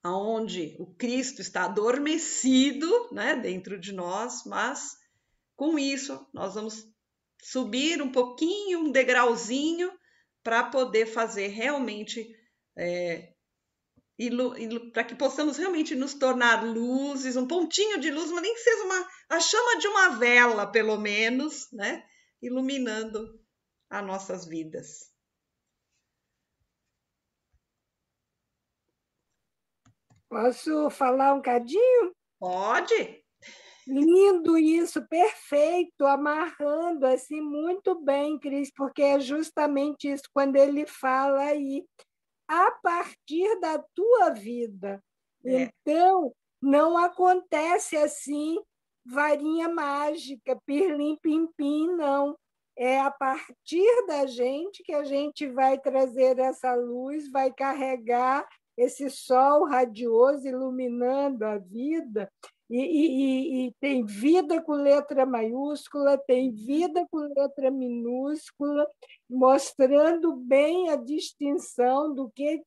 onde o Cristo está adormecido, né, dentro de nós, mas com isso nós vamos subir um pouquinho, um degrauzinho, para poder fazer realmente, para que possamos realmente nos tornar luzes, um pontinho de luz, mas nem que seja a chama de uma vela, pelo menos, né, iluminando as nossas vidas. Posso falar um cadinho? Pode? Lindo isso, perfeito, amarrando assim muito bem, Cris, porque é justamente isso quando ele fala aí, a partir da tua vida. Então, não acontece assim, varinha mágica, pirlim-pim-pim, não. É a partir da gente que a gente vai trazer essa luz, vai carregar esse sol radioso iluminando a vida, e tem vida com letra maiúscula, tem vida com letra minúscula, mostrando bem a distinção do que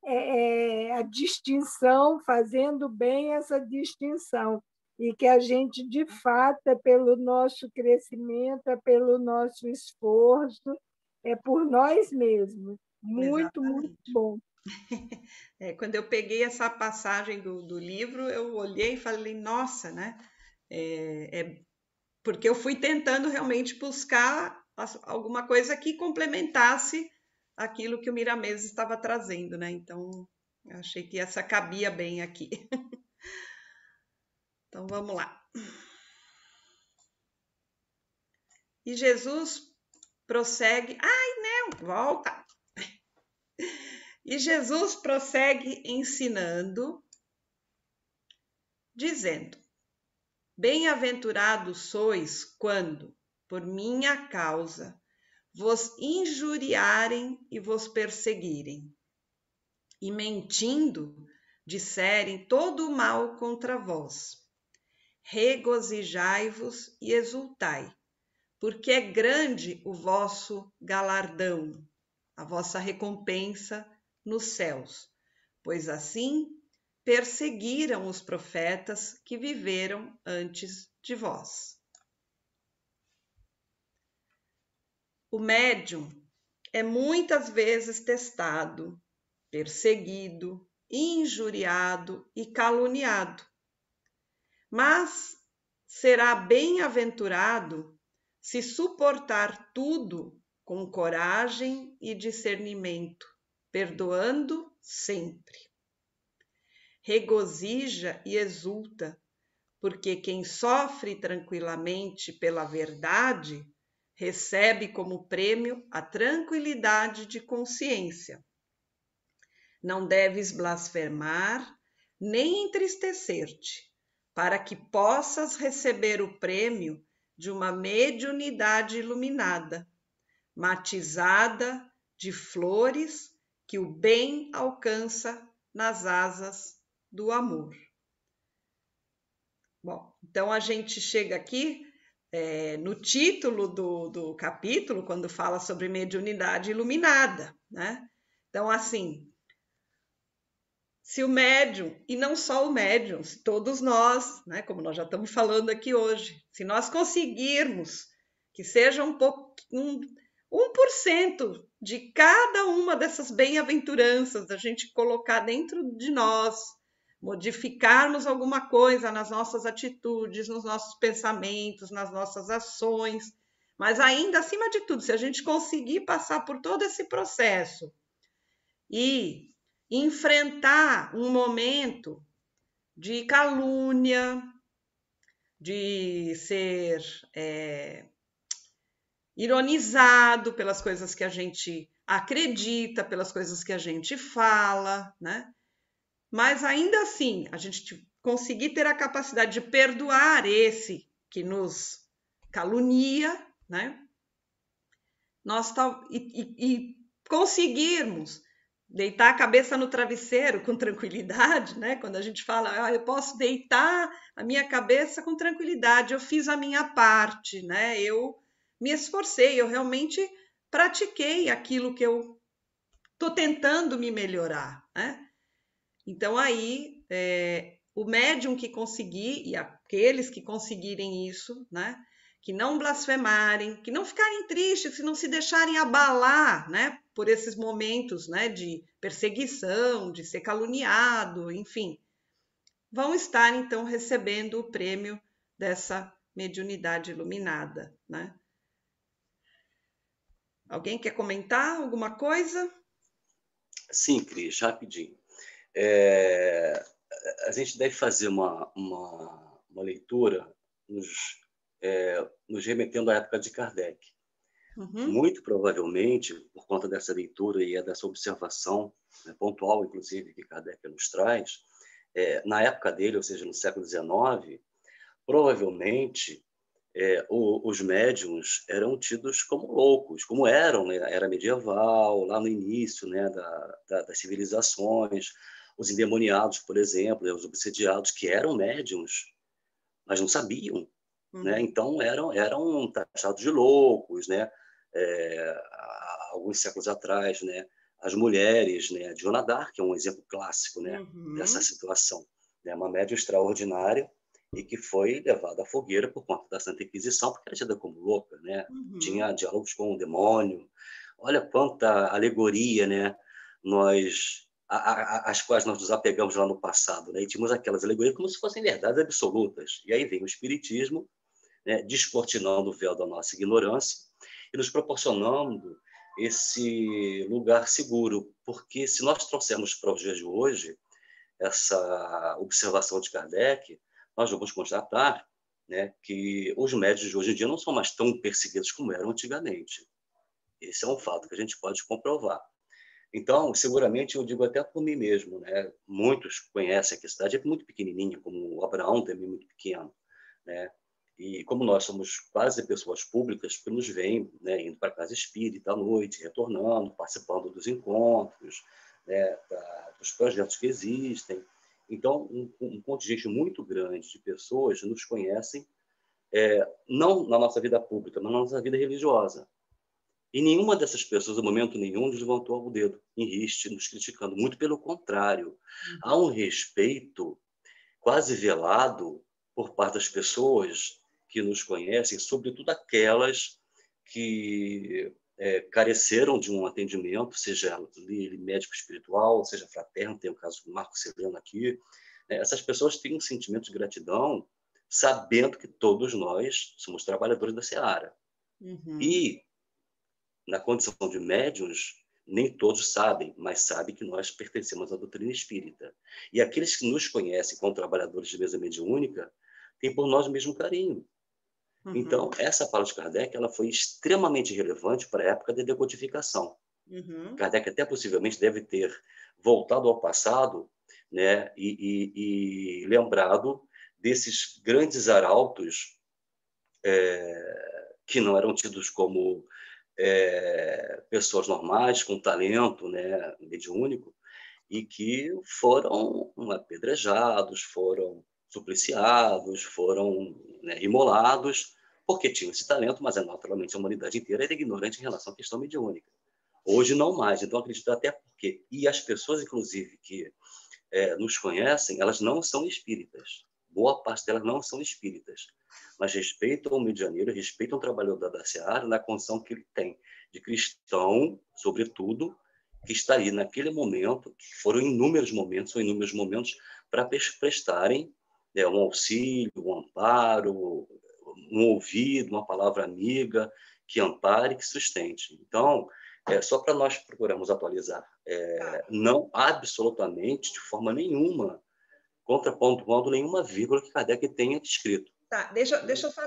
é, a distinção, fazendo bem essa distinção. E que a gente, de fato, é pelo nosso crescimento, é pelo nosso esforço, é por nós mesmos. Muito, Exatamente. muito bom. Quando eu peguei essa passagem do livro, eu olhei e falei, nossa, né? Porque eu fui tentando realmente buscar alguma coisa que complementasse aquilo que o Miramês estava trazendo, né? Então, eu achei que essa cabia bem aqui. Então, vamos lá. E Jesus prossegue... Ai, não! Volta! E Jesus prossegue ensinando, dizendo: Bem-aventurados sois quando, por minha causa, vos injuriarem e vos perseguirem, e mentindo, disserem todo o mal contra vós. Regozijai-vos e exultai, porque é grande o vosso galardão, a vossa recompensa nos céus, pois assim perseguiram os profetas que viveram antes de vós. O médium é muitas vezes testado, perseguido, injuriado e caluniado, mas será bem-aventurado se suportar tudo com coragem e discernimento, perdoando sempre. Regozija e exulta, porque quem sofre tranquilamente pela verdade recebe como prêmio a tranquilidade de consciência. Não deves blasfemar nem entristecer-te, para que possas receber o prêmio de uma mediunidade iluminada, matizada de flores que o bem alcança nas asas do amor. Bom, então a gente chega aqui no título do capítulo, quando fala sobre mediunidade iluminada, né? Então, assim, se o médium, e não só o médium, todos nós, né, como nós já estamos falando aqui hoje, se nós conseguirmos que seja 1% de cada uma dessas bem-aventuranças, a gente colocar dentro de nós, modificarmos alguma coisa nas nossas atitudes, nos nossos pensamentos, nas nossas ações, mas ainda, acima de tudo, se a gente conseguir passar por todo esse processo e enfrentar um momento de calúnia, de ser ironizado pelas coisas que a gente acredita, pelas coisas que a gente fala, né? Mas ainda assim, a gente conseguir ter a capacidade de perdoar esse que nos calunia, né? E conseguirmos deitar a cabeça no travesseiro com tranquilidade, né? Quando a gente fala, eu posso deitar a minha cabeça com tranquilidade, eu fiz a minha parte, né? Eu me esforcei, eu realmente pratiquei aquilo que eu estou tentando me melhorar, né? Então aí o médium que conseguir e aqueles que conseguirem isso, né? Que não blasfemarem, que não ficarem tristes, que não se deixarem abalar, né? Por esses momentos, né? De perseguição, de ser caluniado, enfim, vão estar então recebendo o prêmio dessa mediunidade iluminada, né? Alguém quer comentar alguma coisa? Sim, Cris, rapidinho. A gente deve fazer uma leitura nos remetendo à época de Kardec. Muito provavelmente, por conta dessa leitura e dessa observação, né, pontual, inclusive, que Kardec nos traz, na época dele, ou seja, no século XIX, provavelmente os médiuns eram tidos como loucos, como eram, né? Era medieval, lá no início, né, das civilizações, os endemoniados, por exemplo, os obsediados, que eram médiuns, mas não sabiam, né? Então eram taxados de loucos, né? Alguns séculos atrás, né? As mulheres, né? Joana d'Arc é um exemplo clássico, né? Dessa situação, né? Uma médium extraordinária e que foi levada à fogueira por conta da Santa Inquisição, porque era tida como louca, né? Tinha diálogos com o demônio. Olha quanta alegoria, né? Às quais nós nos apegamos lá no passado, né? E tínhamos aquelas alegorias como se fossem verdades absolutas. E aí vem o Espiritismo, né? Descortinando o véu da nossa ignorância e nos proporcionando esse lugar seguro, porque se nós trouxermos para os dias de hoje essa observação de Kardec, nós vamos constatar, né, que os médiuns de hoje em dia não são mais tão perseguidos como eram antigamente. Esse é um fato que a gente pode comprovar. Então, seguramente, eu digo até por mim mesmo, né, muitos conhecem que a cidade é muito pequenininha, como o Abraão também é muito pequeno, né, e como nós somos quase pessoas públicas, que nos veem, né, indo para a casa espírita à noite, retornando, participando dos encontros, né, dos projetos que existem. Então, um contingente muito grande de pessoas nos conhecem, não na nossa vida pública, mas na nossa vida religiosa. E nenhuma dessas pessoas, em momento nenhum, nos levantou o dedo em riste, nos criticando. Muito pelo contrário. Há um respeito quase velado por parte das pessoas que nos conhecem, sobretudo aquelas que careceram de um atendimento, seja ele médico espiritual, seja fraterno, tem o caso do Marco Celeno aqui. Essas pessoas têm um sentimento de gratidão, sabendo que todos nós somos trabalhadores da seara. E, na condição de médiuns, nem todos sabem, mas sabem que nós pertencemos à doutrina espírita. E aqueles que nos conhecem como trabalhadores de mesa mediúnica têm por nós o mesmo carinho. Então, essa fala de Kardec ela foi extremamente relevante para a época da decodificação. Kardec até possivelmente deve ter voltado ao passado, né, e lembrado desses grandes arautos que não eram tidos como pessoas normais, com talento, né, mediúnico, e que foram apedrejados, foram supliciados, foram, né, imolados, porque tinham esse talento, mas naturalmente a humanidade inteira era ignorante em relação à questão mediúnica. Hoje não mais, então acredito até porque. E as pessoas, inclusive, que nos conhecem, elas não são espíritas. Boa parte delas não são espíritas, mas respeitam o medianeiro, respeitam o trabalhador da seara na condição que ele tem, de cristão, sobretudo, que está aí naquele momento, que foram inúmeros momentos, para prestarem um auxílio, um amparo, um ouvido, uma palavra amiga, que ampare, que sustente. Então, só para nós procurarmos atualizar, não absolutamente, de forma nenhuma, contrapontuando nenhuma vírgula que Kardec tenha escrito. Tá, deixa eu só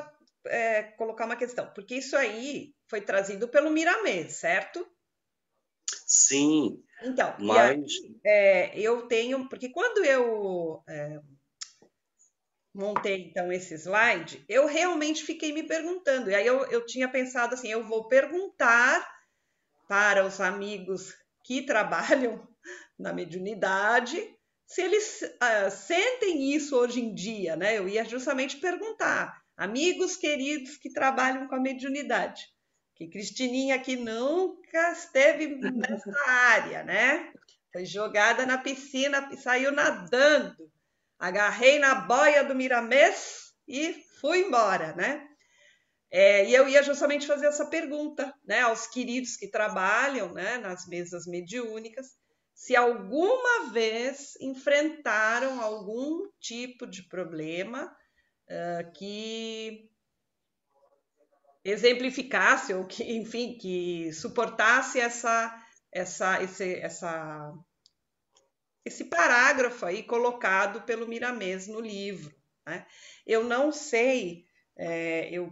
colocar uma questão, porque isso aí foi trazido pelo Miramês, certo? Sim, Então, mas eu tenho, porque quando eu montei então esse slide, eu realmente fiquei me perguntando, e aí eu tinha pensado assim, eu vou perguntar para os amigos que trabalham na mediunidade se eles sentem isso hoje em dia, né? Eu ia justamente perguntar, amigos queridos que trabalham com a mediunidade, que Cristininha aqui nunca esteve nessa área, né? Foi jogada na piscina e saiu nadando. Agarrei na boia do Miramês e fui embora, né? E eu ia justamente fazer essa pergunta, né, aos queridos que trabalham, né, nas mesas mediúnicas, se alguma vez enfrentaram algum tipo de problema que exemplificasse ou que, enfim, que suportasse esse parágrafo aí colocado pelo Miramês no livro, né? Eu não sei,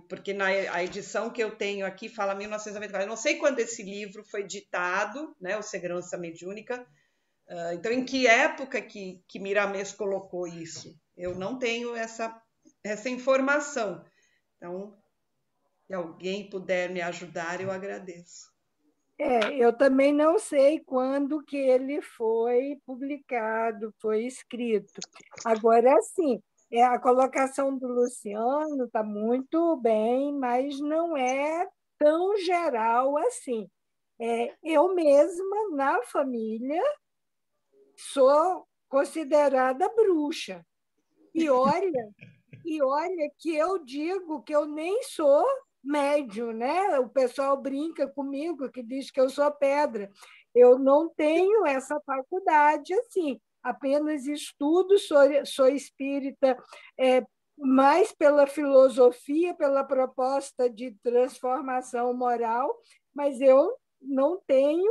porque a edição que eu tenho aqui fala 1994, eu não sei quando esse livro foi ditado, né, o Segurança Mediúnica, então em que época que Miramês colocou isso? Eu não tenho essa informação. Então, se alguém puder me ajudar, eu agradeço. Eu também não sei quando que ele foi publicado, foi escrito. Agora, sim, a colocação do Luciano está muito bem, mas não é tão geral assim. Eu mesma, na família, sou considerada bruxa. E olha que eu digo que eu nem sou médium, né? O pessoal brinca comigo que diz que eu sou pedra. Eu não tenho essa faculdade assim, apenas estudo, sou espírita, mais pela filosofia, pela proposta de transformação moral, mas eu não tenho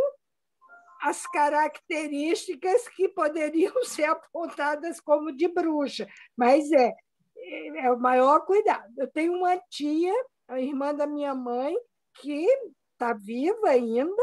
as características que poderiam ser apontadas como de bruxa, mas é o maior cuidado. Eu tenho uma tia, a irmã da minha mãe, que está viva ainda,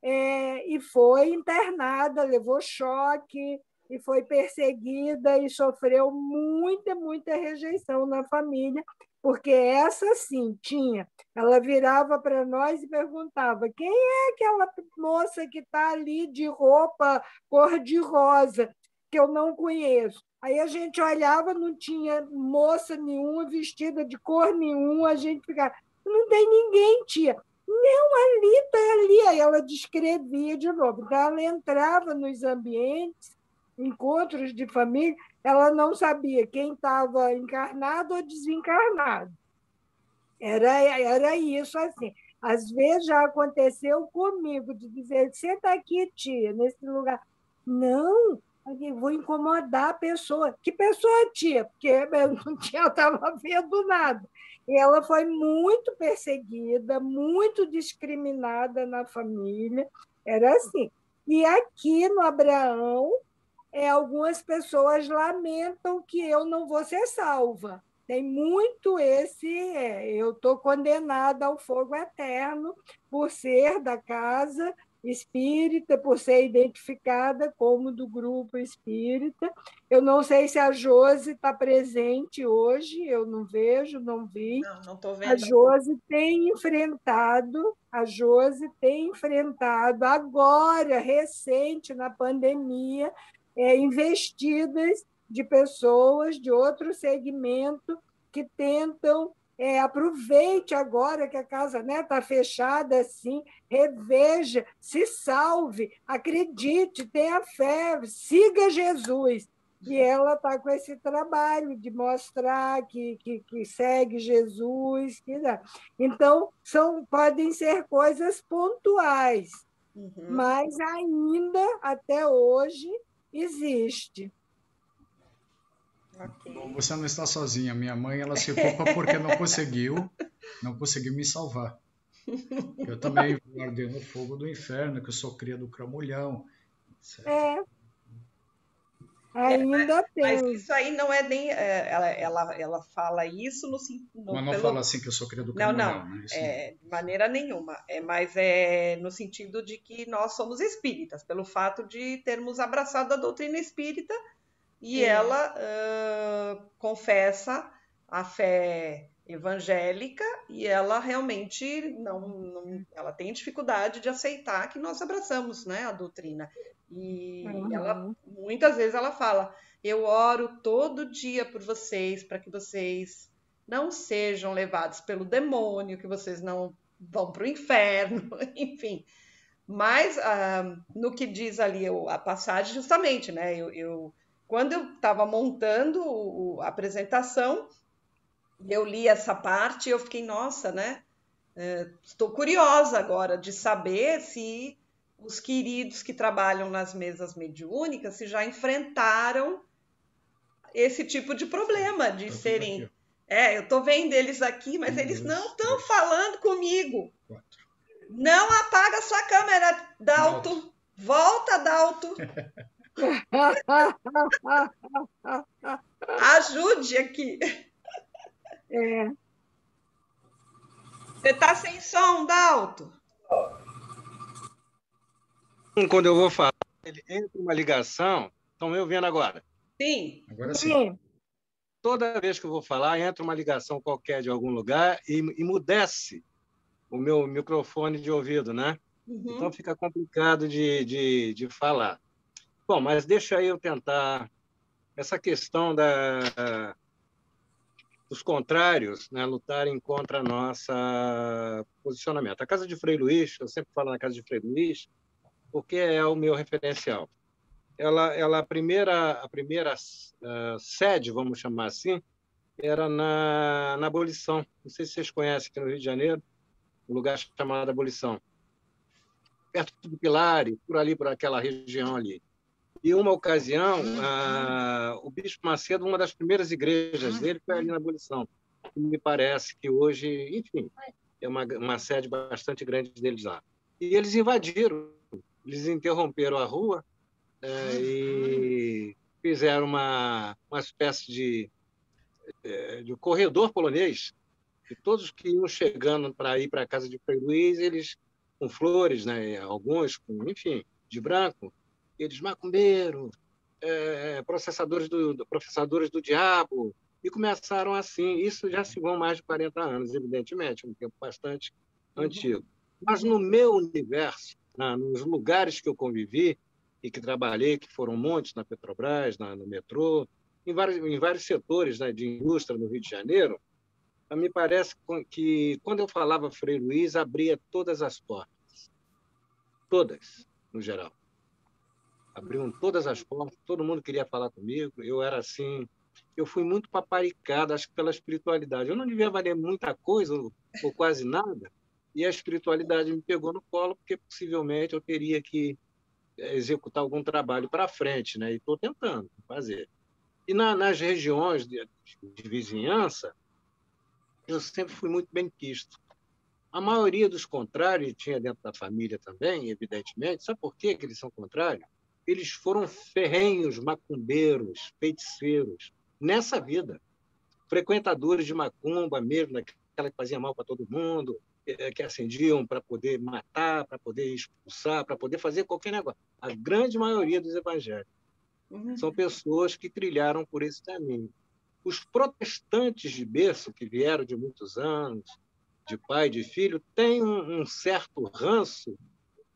e foi internada, levou choque, e foi perseguida e sofreu muita, muita rejeição na família, porque essa sim tinha. Ela virava para nós e perguntava: quem é aquela moça que está ali de roupa cor-de-rosa, que eu não conheço? Aí a gente olhava, não tinha moça nenhuma vestida de cor nenhuma, a gente ficava: não tem ninguém, tia. Não, ali está ali. Aí ela descrevia de novo. Então, ela entrava nos ambientes, encontros de família, ela não sabia quem estava encarnado ou desencarnado. Era isso, assim. Às vezes já aconteceu comigo, de dizer: senta aqui, tia, nesse lugar. Não, eu vou incomodar a pessoa. Que pessoa, tia? Porque eu não estava vendo nada. E ela foi muito perseguida, muito discriminada na família. Era assim. E aqui no Abraão, algumas pessoas lamentam que eu não vou ser salva. Tem muito eu estou condenada ao fogo eterno por ser da casa espírita, por ser identificada como do grupo espírita. Eu não sei se a Josi está presente hoje, eu não vejo, não vi. Não estou vendo. A Josi tem enfrentado agora, recente, na pandemia, investidas de pessoas de outro segmento que tentam aproveite agora que a casa está fechada assim, reveja, se salve, acredite, tenha fé, siga Jesus. E ela está com esse trabalho de mostrar que segue Jesus. Então, podem ser coisas pontuais, mas ainda, até hoje, existe. Okay. Bom, você não está sozinha. Minha mãe, ela se culpa porque não conseguiu me salvar. Eu também guardei no fogo do inferno, que eu sou cria do cramulhão, etc. Ainda Mas tem. isso aí não é nem. Ela fala isso Mas não fala assim que eu sou cria do Não, Cramunhão, não, né? Isso não. de maneira nenhuma. Mas é no sentido de que nós somos espíritas, pelo fato de termos abraçado a doutrina espírita e ela confessa a fé evangélica e ela realmente ela tem dificuldade de aceitar que nós abraçamos, né, a doutrina. E ela Uhum. muitas vezes ela fala: eu oro todo dia por vocês para que vocês não sejam levados pelo demônio, que vocês não vão para o inferno, enfim. Mas no que diz ali a passagem, justamente, né? Quando eu estava montando a apresentação, eu li essa parte e eu fiquei, nossa, né? Estou curiosa agora de saber se os queridos que trabalham nas mesas mediúnicas se já enfrentaram esse tipo de problema de Tá tudo serem. aqui, Eu estou vendo eles aqui, mas ó. eles não 2, estão 3, falando comigo. 4. Não apaga sua câmera, Dalto. Volta, Dalto. Ajude aqui. É. Você tá sem som, Dalto? Quando eu vou falar, ele entra uma ligação. Estão me ouvindo agora? Sim. Agora sim. Sim. Toda vez que eu vou falar, entra uma ligação qualquer de algum lugar e emudece o meu microfone de ouvido, né? Então Uhum. fica complicado de falar. Bom, mas deixa aí eu tentar. Essa questão dos contrários, né, lutarem contra nosso posicionamento. A Casa de Frei Luís, eu sempre falo na Casa de Frei Luís, porque é o meu referencial. A primeira sede, vamos chamar assim, era na Abolição. Não sei se vocês conhecem aqui no Rio de Janeiro, um lugar chamado Abolição. Perto do Pilares, por ali, por aquela região ali. E uma ocasião, o Bispo Macedo, uma das primeiras igrejas dele foi ali na Abolição. Me parece que hoje, enfim, é uma sede bastante grande deles lá. E eles invadiram, eles interromperam a rua e fizeram uma espécie de corredor polonês, e todos que iam chegando para ir para a casa de Frei Luís, eles com flores, né? Alguns com, enfim, de branco, eles macumbeiro, professadores do diabo, e começaram assim. Isso já se vão mais de 40 anos, evidentemente, um tempo bastante antigo. Mas no meu universo, nos lugares que eu convivi e que trabalhei, que foram muitos na Petrobras, no metrô, em vários setores, né, de indústria no Rio de Janeiro, me parece que, quando eu falava Frei Luís, abria todas as portas. Todas, no geral. Abriam todas as portas, todo mundo queria falar comigo. Eu era assim... Eu fui muito paparicado, acho que pela espiritualidade. Eu não devia valer muita coisa, ou quase nada, e a espiritualidade me pegou no colo, porque possivelmente eu teria que executar algum trabalho para frente, né? E estou tentando fazer. E nas regiões de vizinhança, eu sempre fui muito bem quisto. A maioria dos contrários, tinha dentro da família também, evidentemente. Sabe por que eles são contrários? Eles foram ferrenhos macumbeiros, feiticeiros, nessa vida. Frequentadores de macumba mesmo, aquela que fazia mal para todo mundo, que acendiam para poder matar, para poder expulsar, para poder fazer qualquer negócio. A grande maioria dos evangélicos são pessoas que trilharam por esse caminho. Os protestantes de berço, que vieram de muitos anos, de pai e de filho, têm um certo ranço,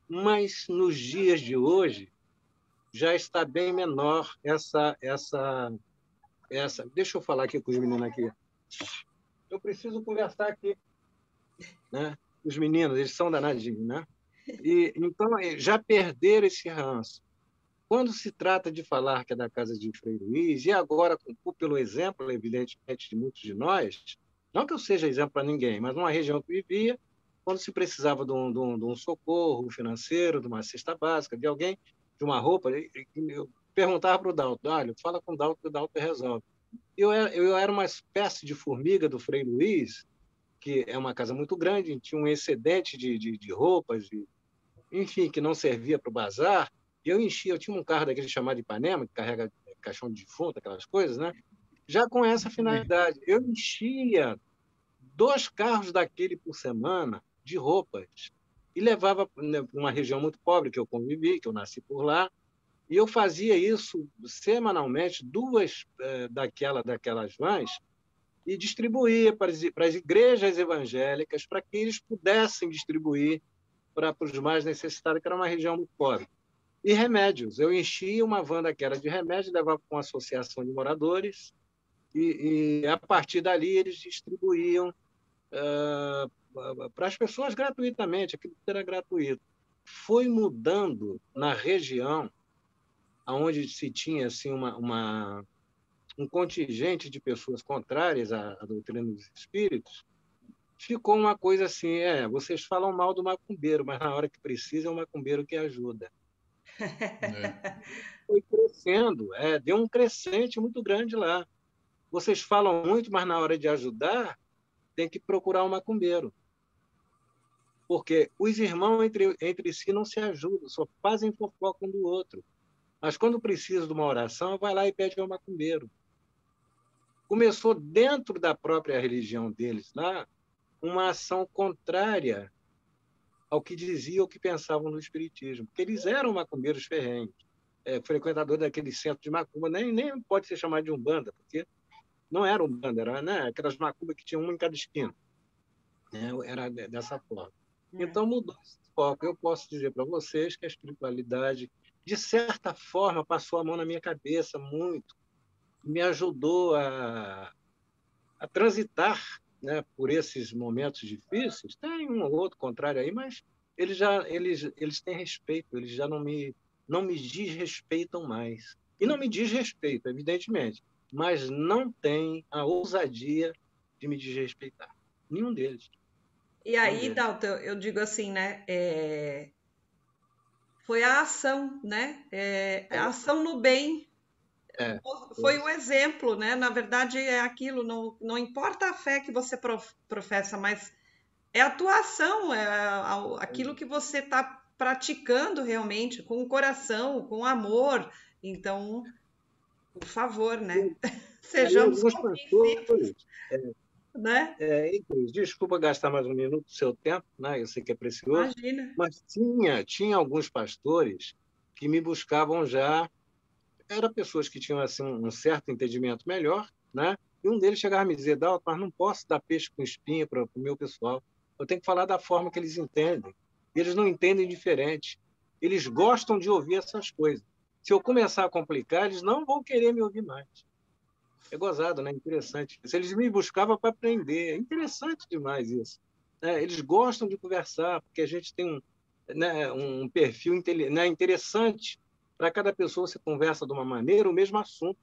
mas nos dias de hoje já está bem menor essa. Deixa eu falar aqui com os meninos aqui. Eu preciso conversar aqui, né? Os meninos, eles são danadinhos, né? Então, já perderam esse ranço. Quando se trata de falar que é da casa de Frei Luís, e agora, pelo exemplo, evidentemente, de muitos de nós, não que eu seja exemplo para ninguém, mas numa região que vivia, quando se precisava de um socorro financeiro, de uma cesta básica, de alguém, de uma roupa, eu perguntava para o Dalto: olha, fala com o Dalto, que o Dalto resolve. Eu era uma espécie de formiga do Frei Luís, que é uma casa muito grande, tinha um excedente de roupas, enfim, que não servia para o bazar. E eu enchia, eu tinha um carro daquele chamado Ipanema, que carrega caixão de defunto, aquelas coisas, né? Já com essa finalidade. Eu enchia 2 carros daquele por semana de roupas e levava para uma região muito pobre que eu convivi, que eu nasci por lá, e eu fazia isso semanalmente, 2 daquelas vans, e distribuía para as igrejas evangélicas para que eles pudessem distribuir para os mais necessitados, que era uma região muito pobre. E remédios. Eu enchia uma van daquela de remédios, levava para uma associação de moradores, e a partir dali eles distribuíam para as pessoas gratuitamente, aquilo que era gratuito. Foi mudando na região, onde se tinha assim, um contingente de pessoas contrárias à doutrina dos espíritos, ficou uma coisa assim, vocês falam mal do macumbeiro, mas na hora que precisa é o macumbeiro que ajuda. Foi crescendo, deu um crescente muito grande lá. Vocês falam muito, mas na hora de ajudar, tem que procurar um macumbeiro. Porque os irmãos entre si não se ajudam, só fazem fofoca um do outro. Mas quando precisa de uma oração, vai lá e pede ao macumbeiro. Começou dentro da própria religião deles lá uma ação contrária ao que diziam, ao que pensavam no espiritismo. Porque eles eram macumbeiros ferrenhos, frequentadores daquele centro de macumba, nem pode ser chamado de umbanda, porque não era umbanda, era, né, aquelas macumbas que tinham uma em cada esquina. Era dessa forma. Então mudou esse foco. Eu posso dizer para vocês que a espiritualidade, de certa forma, passou a mão na minha cabeça muito, me ajudou a transitar, né, por esses momentos difíceis. Tem um ou outro contrário aí, mas eles têm respeito, eles já não me desrespeitam mais. E não me desrespeito, evidentemente, mas não tem a ousadia de me desrespeitar. Nenhum deles. E aí, Dalton, eu digo assim, né? Foi a ação, né? A ação no bem. Foi um exemplo, né? Na verdade, é aquilo, não importa a fé que você professa, mas é a tua ação, aquilo que você está praticando realmente, com o coração, com amor. Então, por favor, né? Sejamos convencidos. Né? Desculpa gastar mais um minuto do seu tempo, né? Eu sei que é precioso. Imagina. Mas tinha alguns pastores que me buscavam já. Eram pessoas que tinham assim, um certo entendimento melhor, né? E um deles chegava a me dizer: Dalton, mas não posso dar peixe com espinha para o meu pessoal. Eu tenho que falar da forma que eles entendem. Eles não entendem diferente. Eles gostam de ouvir essas coisas. Se eu começar a complicar, eles não vão querer me ouvir mais. É gozado, né? Interessante. Eles me buscavam para aprender. É interessante demais isso. Eles gostam de conversar, porque a gente tem um perfil interessante. Para cada pessoa você conversa de uma maneira, o mesmo assunto.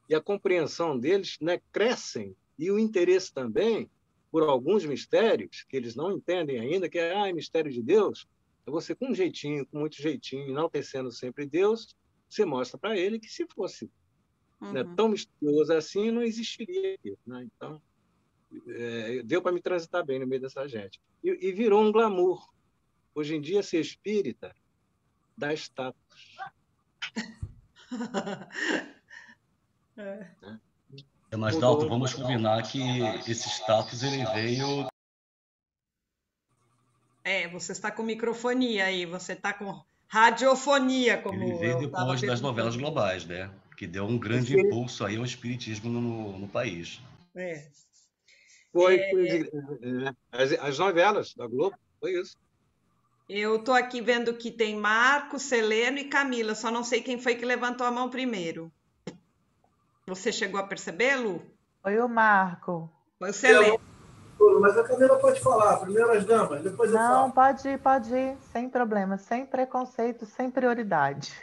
E a compreensão deles, né, crescem. E o interesse também por alguns mistérios, que eles não entendem ainda, que é mistério de Deus. É você com um jeitinho, com muito jeitinho, enaltecendo sempre Deus, você mostra para ele que se fosse tão misterioso assim, não existiria aqui, né? Então, deu para me transitar bem no meio dessa gente. E virou um glamour. Hoje em dia, ser espírita dá status. Mas, Dalton, vamos combinar que esse status ele veio... Você está com microfonia aí, você está com radiofonia, como ele veio depois das novelas globais, né? Que deu um grande impulso aí ao espiritismo no país. Foi as novelas da Globo, foi isso. Eu estou aqui vendo que tem Marco, Seleno e Camila, só não sei quem foi que levantou a mão primeiro. Você chegou a percebê-lo? Foi o Marco. Foi o Seleno. Mas a Camila pode falar, primeiro as damas, depois eu falo. Não, pode ir, sem problema, sem preconceito, sem prioridade.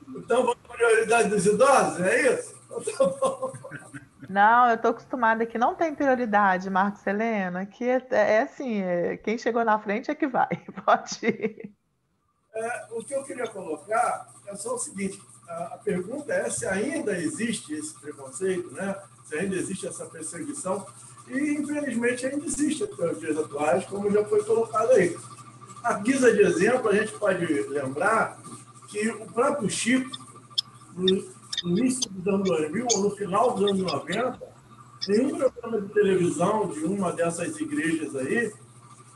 Então, vamos para a prioridade dos idosos, é isso? Então, tá bom. Não, eu estou acostumada que não tem prioridade, Marcos Helena, que é assim, quem chegou na frente é que vai, pode ir. O que eu queria colocar é só o seguinte, a pergunta é se ainda existe esse preconceito, né? Se ainda existe essa perseguição, e infelizmente ainda existe até os dias atuais, como já foi colocado aí. A guisa de exemplo, a gente pode lembrar que o próprio Chico, no início dos anos 2000 ou no final dos anos 90, em um programa de televisão de uma dessas igrejas aí,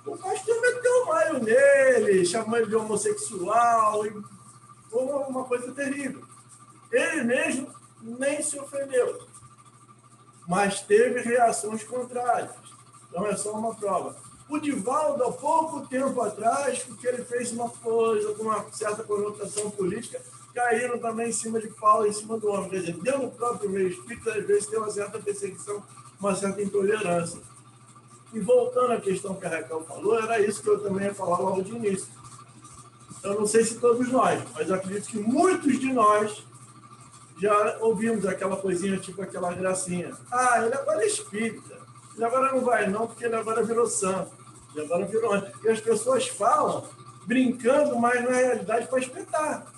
o pastor meteu o maio nele, chamou ele de homossexual, e foi uma coisa terrível. Ele mesmo nem se ofendeu, mas teve reações contrárias. Então é só uma prova. O Divaldo, há pouco tempo atrás, porque ele fez uma coisa com uma certa conotação política, caíram também em cima de Paulo, em cima do homem. Quer dizer, dentro do próprio meio espírita, às vezes tem uma certa perseguição, uma certa intolerância. E voltando à questão que a Raquel falou, era isso que eu também ia falar logo de início. Eu não sei se todos nós, mas eu acredito que muitos de nós já ouvimos aquela coisinha, tipo aquela gracinha. Ah, ele agora é espírita. Ele agora não vai não, porque ele agora virou santo. Ele agora virou... E as pessoas falam brincando, mas na realidade para espetar.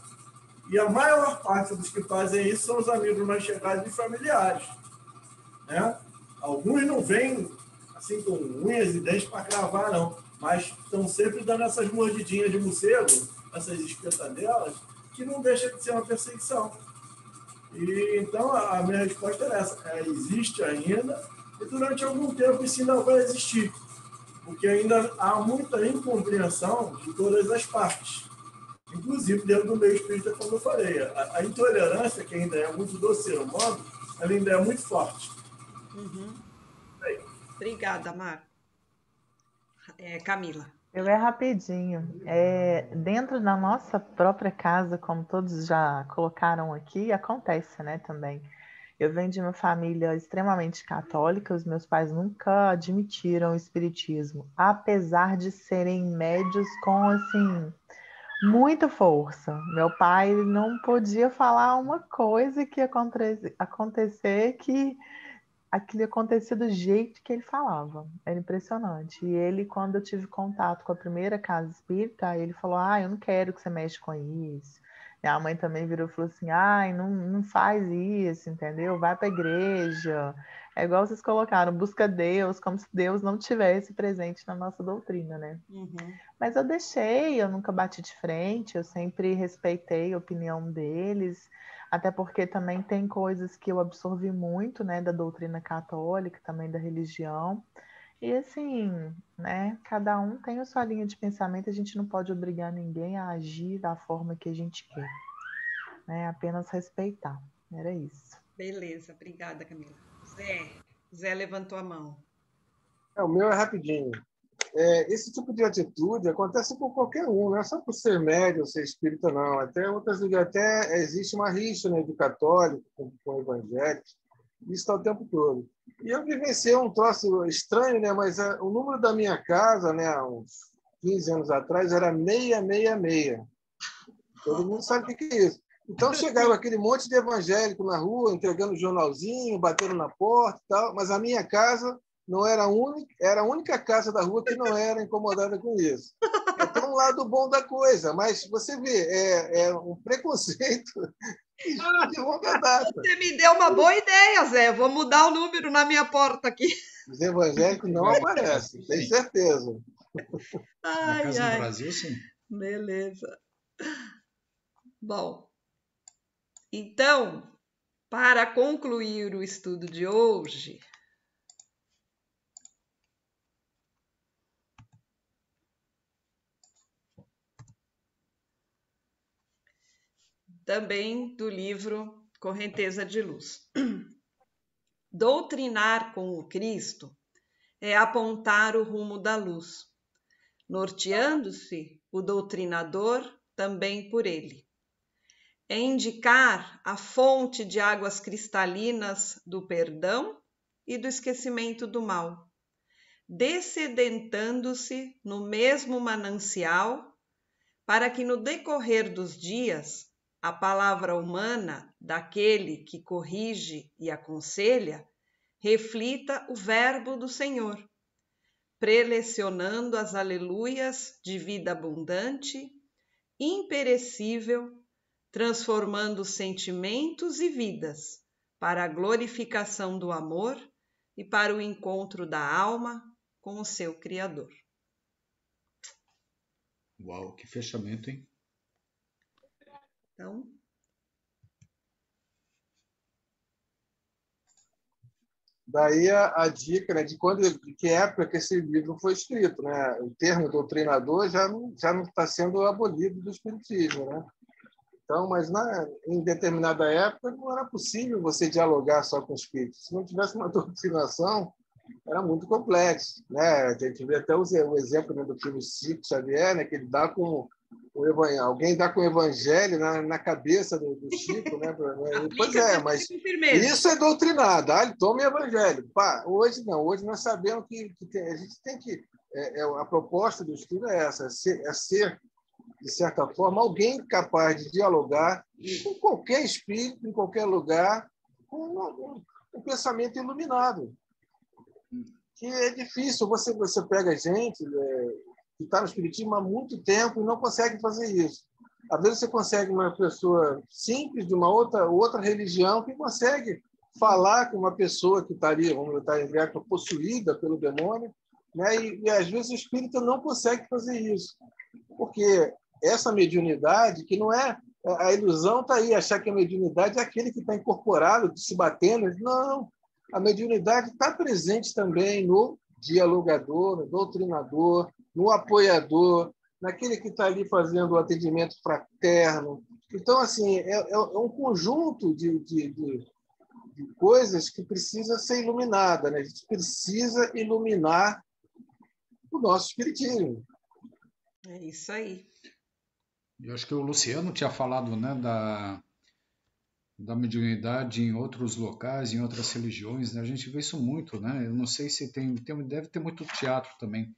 E a maior parte dos que fazem isso são os amigos mais chegados e familiares. Né? Alguns não vêm assim com unhas e dentes para cravar, não. Mas estão sempre dando essas mordidinhas de morcego, essas espetadelas, que não deixa de ser uma perseguição. E, então, a minha resposta é essa. Existe ainda, e durante algum tempo isso ainda vai existir. Porque ainda há muita incompreensão de todas as partes. Inclusive dentro do meio espírita, como eu falei. A intolerância, que ainda é muito do ser humano, ela ainda é muito forte. Uhum. Obrigada, Mar. Camila. Eu rapidinho. Dentro da nossa própria casa, como todos já colocaram aqui, acontece, né, também. Eu venho de uma família extremamente católica, os meus pais nunca admitiram o espiritismo, apesar de serem médios com, assim, muita força. Meu pai não podia falar uma coisa que ia acontecer que aquilo ia acontecer do jeito que ele falava. Era impressionante. E ele, quando eu tive contato com a primeira casa espírita, ele falou, eu não quero que você mexa com isso. Minha mãe também virou e falou assim, não faz isso, entendeu? Vai para a igreja. É igual vocês colocaram, busca Deus, como se Deus não tivesse presente na nossa doutrina, né? Uhum. Mas eu deixei, eu nunca bati de frente, eu sempre respeitei a opinião deles, até porque também tem coisas que eu absorvi muito, né, da doutrina católica, também da religião. E assim, né, cada um tem a sua linha de pensamento, a gente não pode obrigar ninguém a agir da forma que a gente quer, né, apenas respeitar. Era isso. Beleza, obrigada, Camila. Zé levantou a mão. O meu é rapidinho. Esse tipo de atitude acontece com qualquer um, não é só por ser médio ou ser espírita, não. Até existe uma rixa, né, de católico com evangélicos. Isso está o tempo todo. E eu vivenciei um troço estranho, né, mas o número da minha casa, né, há uns 15 anos atrás, era 666. Todo mundo sabe o que é isso. Então chegava aquele monte de evangélico na rua, entregando jornalzinho, batendo na porta e tal, mas a minha casa não era era a única casa da rua que não era incomodada com isso. Tem um lado bom da coisa, mas você vê, é um preconceito de longa data. Você me deu uma boa ideia, Zé. Vou mudar o número na minha porta aqui. Os evangélicos não aparecem, tenho certeza. Na casa do Brasil, sim. Beleza. Bom, então, para concluir o estudo de hoje, também do livro Correnteza de Luz. Doutrinar com o Cristo é apontar o rumo da luz, norteando-se o doutrinador também por ele. É indicar a fonte de águas cristalinas do perdão e do esquecimento do mal, descedentando-se no mesmo manancial, para que no decorrer dos dias a palavra humana daquele que corrige e aconselha reflita o verbo do Senhor, prelecionando as aleluias de vida abundante, imperecível, transformando sentimentos e vidas para a glorificação do amor e para o encontro da alma com o seu Criador. Uau, que fechamento, hein? Então, daí a dica, né, de que época que esse livro foi escrito, né? O termo doutrinador já não está sendo abolido do espiritismo, né? Então, mas em determinada época não era possível você dialogar só com os espíritos. Se não tivesse uma doutrinação, era muito complexo, né? A gente vê até o exemplo, né, do filho Chico Xavier, né, que ele dá com o evangelho, alguém dá com o evangelho na cabeça do Chico, né? Pois é, mas isso é doutrinado. Ele toma o evangelho. Pá, hoje não, hoje nós sabemos que a gente tem que a proposta do estudo é essa, é ser de certa forma alguém capaz de dialogar com qualquer espírito, em qualquer lugar, com um pensamento iluminado. Que é difícil, você pega gente que está no espiritismo há muito tempo e não consegue fazer isso. Às vezes você consegue uma pessoa simples de uma outra religião que consegue falar com uma pessoa que estaria, vamos botar em verbo, possuída pelo demônio, né? E às vezes o espírita não consegue fazer isso, porque essa mediunidade, que não é a ilusão, está aí, achar que a mediunidade é aquele que está incorporado, se batendo. Não, a mediunidade está presente também no dialogador, no doutrinador, no apoiador, naquele que está ali fazendo o atendimento fraterno. Então, assim, é um conjunto de coisas que precisa ser iluminada, né? A gente precisa iluminar o nosso espiritismo. é isso aí. Eu acho que o Luciano tinha falado, né, da mediunidade em outros locais, em outras religiões, né? A gente vê isso muito, né? Eu não sei se deve ter muito teatro também,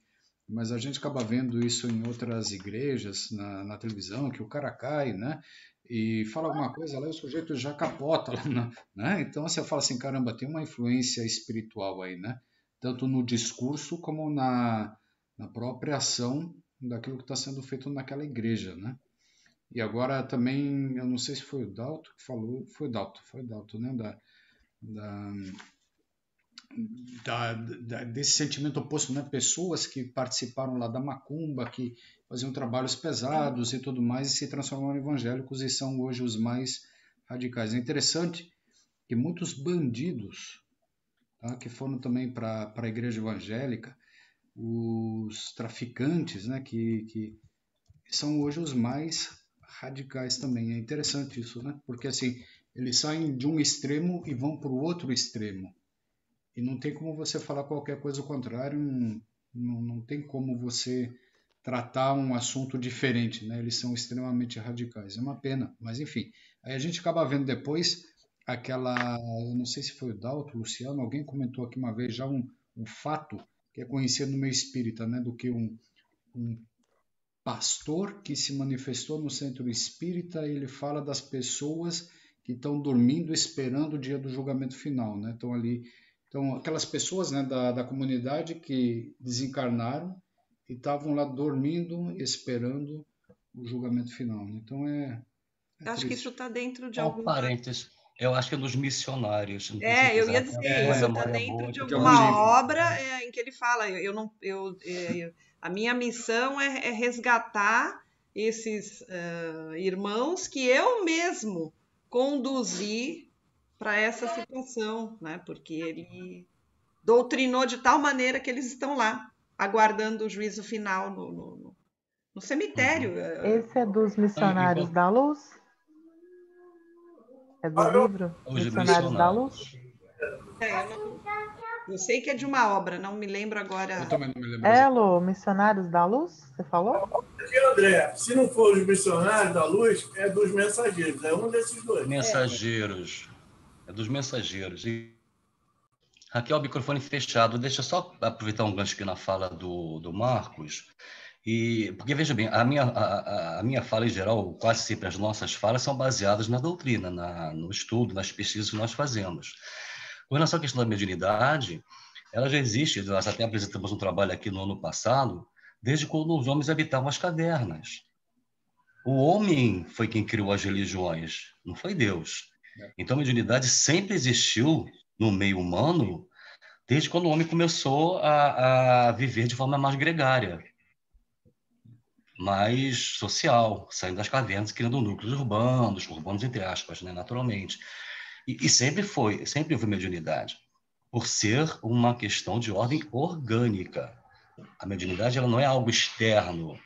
mas a gente acaba vendo isso em outras igrejas, na televisão, que o cara cai, né? E fala alguma coisa lá e o sujeito já capota, né? Então você fala assim, caramba, tem uma influência espiritual aí, né? Tanto no discurso como na própria ação daquilo que está sendo feito naquela igreja, né? E agora também, eu não sei se foi o Dalto que falou, foi o Dalto, né? Desse sentimento oposto, né? Pessoas que participaram lá da macumba, que faziam trabalhos pesados e tudo mais, e se transformaram em evangélicos e são hoje os mais radicais. É interessante que muitos bandidos, tá, que foram também para a igreja evangélica, os traficantes, né? Que são hoje os mais radicais também. É interessante isso, né? Porque assim, eles saem de um extremo e vão para o outro extremo. E não tem como você falar qualquer coisa ao contrário, não tem como você tratar um assunto diferente, né? Eles são extremamente radicais. É uma pena, mas enfim. Aí a gente acaba vendo depois eu não sei se foi o Dalto, o Luciano, alguém comentou aqui uma vez já um fato que é conhecido no meio espírita, né? Do que um pastor que se manifestou no centro espírita, ele fala das pessoas que estão dormindo esperando o dia do julgamento final, né? Estão ali, então aquelas pessoas, né, da comunidade que desencarnaram e estavam lá dormindo esperando o julgamento final, né? Então Eu acho que isso está dentro de Só um alguma... parênteses. Eu acho que é dos missionários. Não tenho eu certeza. ia dizer, isso está dentro de alguma obra em que ele fala, a minha missão é resgatar esses irmãos que eu mesmo conduzi para essa situação, né? Porque ele doutrinou de tal maneira que eles estão lá, aguardando o juízo final no cemitério. Esse é dos Missionários da Luz? É do livro Missionários da Luz? Eu sei que é de uma obra, não me lembro agora. Eu também não me lembro. Elo, Missionários da Luz? Você falou? Aqui, André, se não for os Missionários da Luz, é dos Mensageiros. É um desses dois. Mensageiros. É dos Mensageiros. E Raquel, o microfone fechado. Deixa eu só aproveitar um gancho aqui na fala do Marcos. Porque, veja bem, a minha fala em geral, quase sempre as nossas falas são baseadas na doutrina, no estudo, nas pesquisas que nós fazemos. Com relação à questão da mediunidade, ela já existe, nós até apresentamos um trabalho aqui no ano passado, desde quando os homens habitavam as cavernas. O homem foi quem criou as religiões, não foi Deus. Então, a mediunidade sempre existiu no meio humano, desde quando o homem começou a viver de forma mais gregária. mais social, saindo das cavernas, criando núcleos urbanos entre aspas, né, naturalmente. E sempre houve mediunidade, por ser uma questão de ordem orgânica. A mediunidade ela não é algo externo,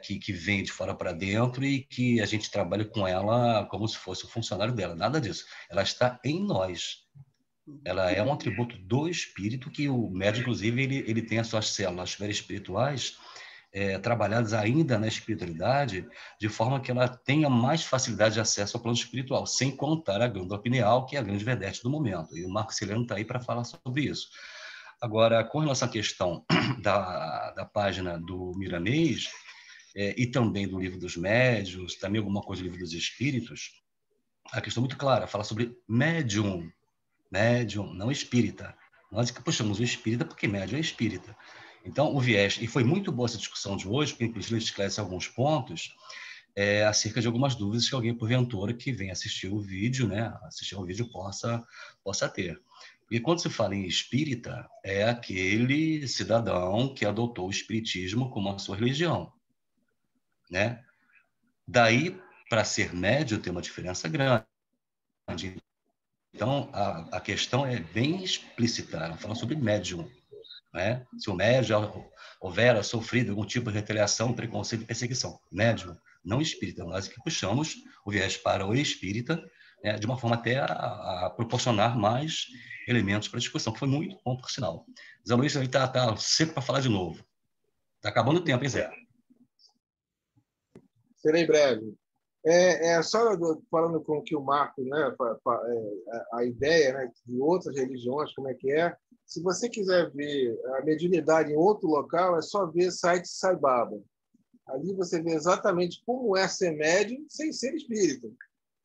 que vem de fora para dentro e que a gente trabalha com ela como se fosse o funcionário dela. Nada disso. Ela está em nós. Ela é um atributo do espírito que o médium, inclusive, ele tem as suas células perispirituais trabalhadas ainda na espiritualidade, de forma que ela tenha mais facilidade de acesso ao plano espiritual, sem contar a glândula pineal, que é a grande vedete do momento. E o Marco Ciliano está aí para falar sobre isso. Agora, com relação à questão da página do Miramês, e também do Livro dos Médiuns, também alguma coisa do Livro dos Espíritos, a questão muito clara, fala sobre médium, não espírita. Nós que puxamos o espírita porque médium é espírita. Então, o viés, e foi muito boa essa discussão de hoje, porque inclusive esclarece alguns pontos acerca de algumas dúvidas que alguém, porventura, que vem assistir o vídeo, possa ter. Porque quando se fala em espírita, é aquele cidadão que adotou o espiritismo como a sua religião, né? Daí, para ser médium, tem uma diferença grande. Então, a questão é bem explícita, ela fala sobre médium, né? Se o médium houver sofrido algum tipo de retaliação, preconceito e perseguição. Médium, não espírita. Nós que puxamos o viés para o espírita, né, de uma forma até a proporcionar mais elementos para a discussão, que foi muito bom, por sinal. Zé Luiz aí tá seco para falar de novo. Está acabando o tempo, hein, Zé? Serei breve. Só falando com o que o Marco, né, a ideia, né, de outras religiões, como é que é. Se você quiser ver a mediunidade em outro local, é só ver o site Sai Baba. Ali você vê exatamente como é ser médium sem ser espírita.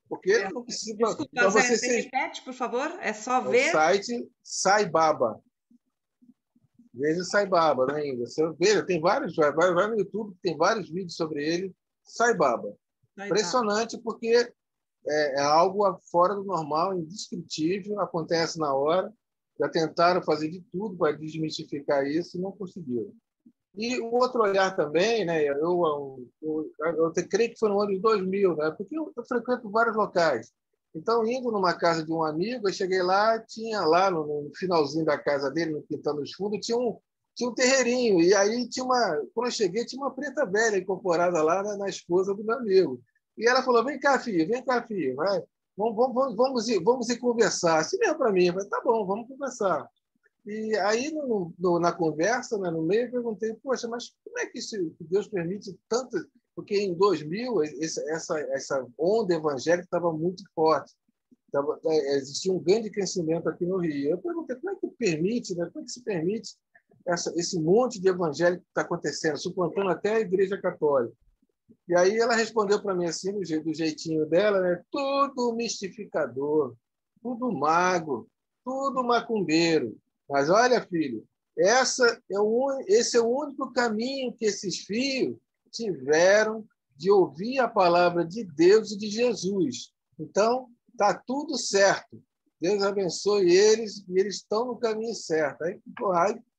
Porque não precisa... Desculpa, Zé, você repete, por favor? É só ver... O site Sai Baba. Veja Sai Baba, né, ainda. Você veja, tem vários... Vai no YouTube, tem vários vídeos sobre ele. Sai Baba. Impressionante, porque é algo fora do normal, indescritível, acontece na hora. Já tentaram fazer de tudo para desmistificar isso e não conseguiram. E o outro olhar também, né, eu creio que foi no ano de 2000, né, porque eu frequento vários locais. Então, indo numa casa de um amigo, eu cheguei lá, tinha lá no finalzinho da casa dele, no quintal dos fundos, tinha um terreirinho. E aí, quando eu cheguei, tinha uma preta velha incorporada lá na esposa do meu amigo. E ela falou, vem cá, filho, vai. Vamos ir conversar. Assim mesmo para mim. Eu falei, tá bom, vamos conversar. E aí, na conversa, né, no meio, eu perguntei, poxa, mas como é que Deus permite tantas... Porque em 2000, essa onda evangélica estava muito forte. Existia um grande crescimento aqui no Rio. Eu perguntei, como é que permite, né? Como é que se permite esse monte de evangélico que está acontecendo, suplantando até a Igreja Católica? E aí ela respondeu para mim assim, do jeitinho dela, né? Tudo mistificador, tudo mago, tudo macumbeiro. Mas olha, filho, esse é o único caminho que esses filhos tiveram de ouvir a palavra de Deus e de Jesus. Então, está tudo certo. Deus abençoe eles e eles estão no caminho certo. Aí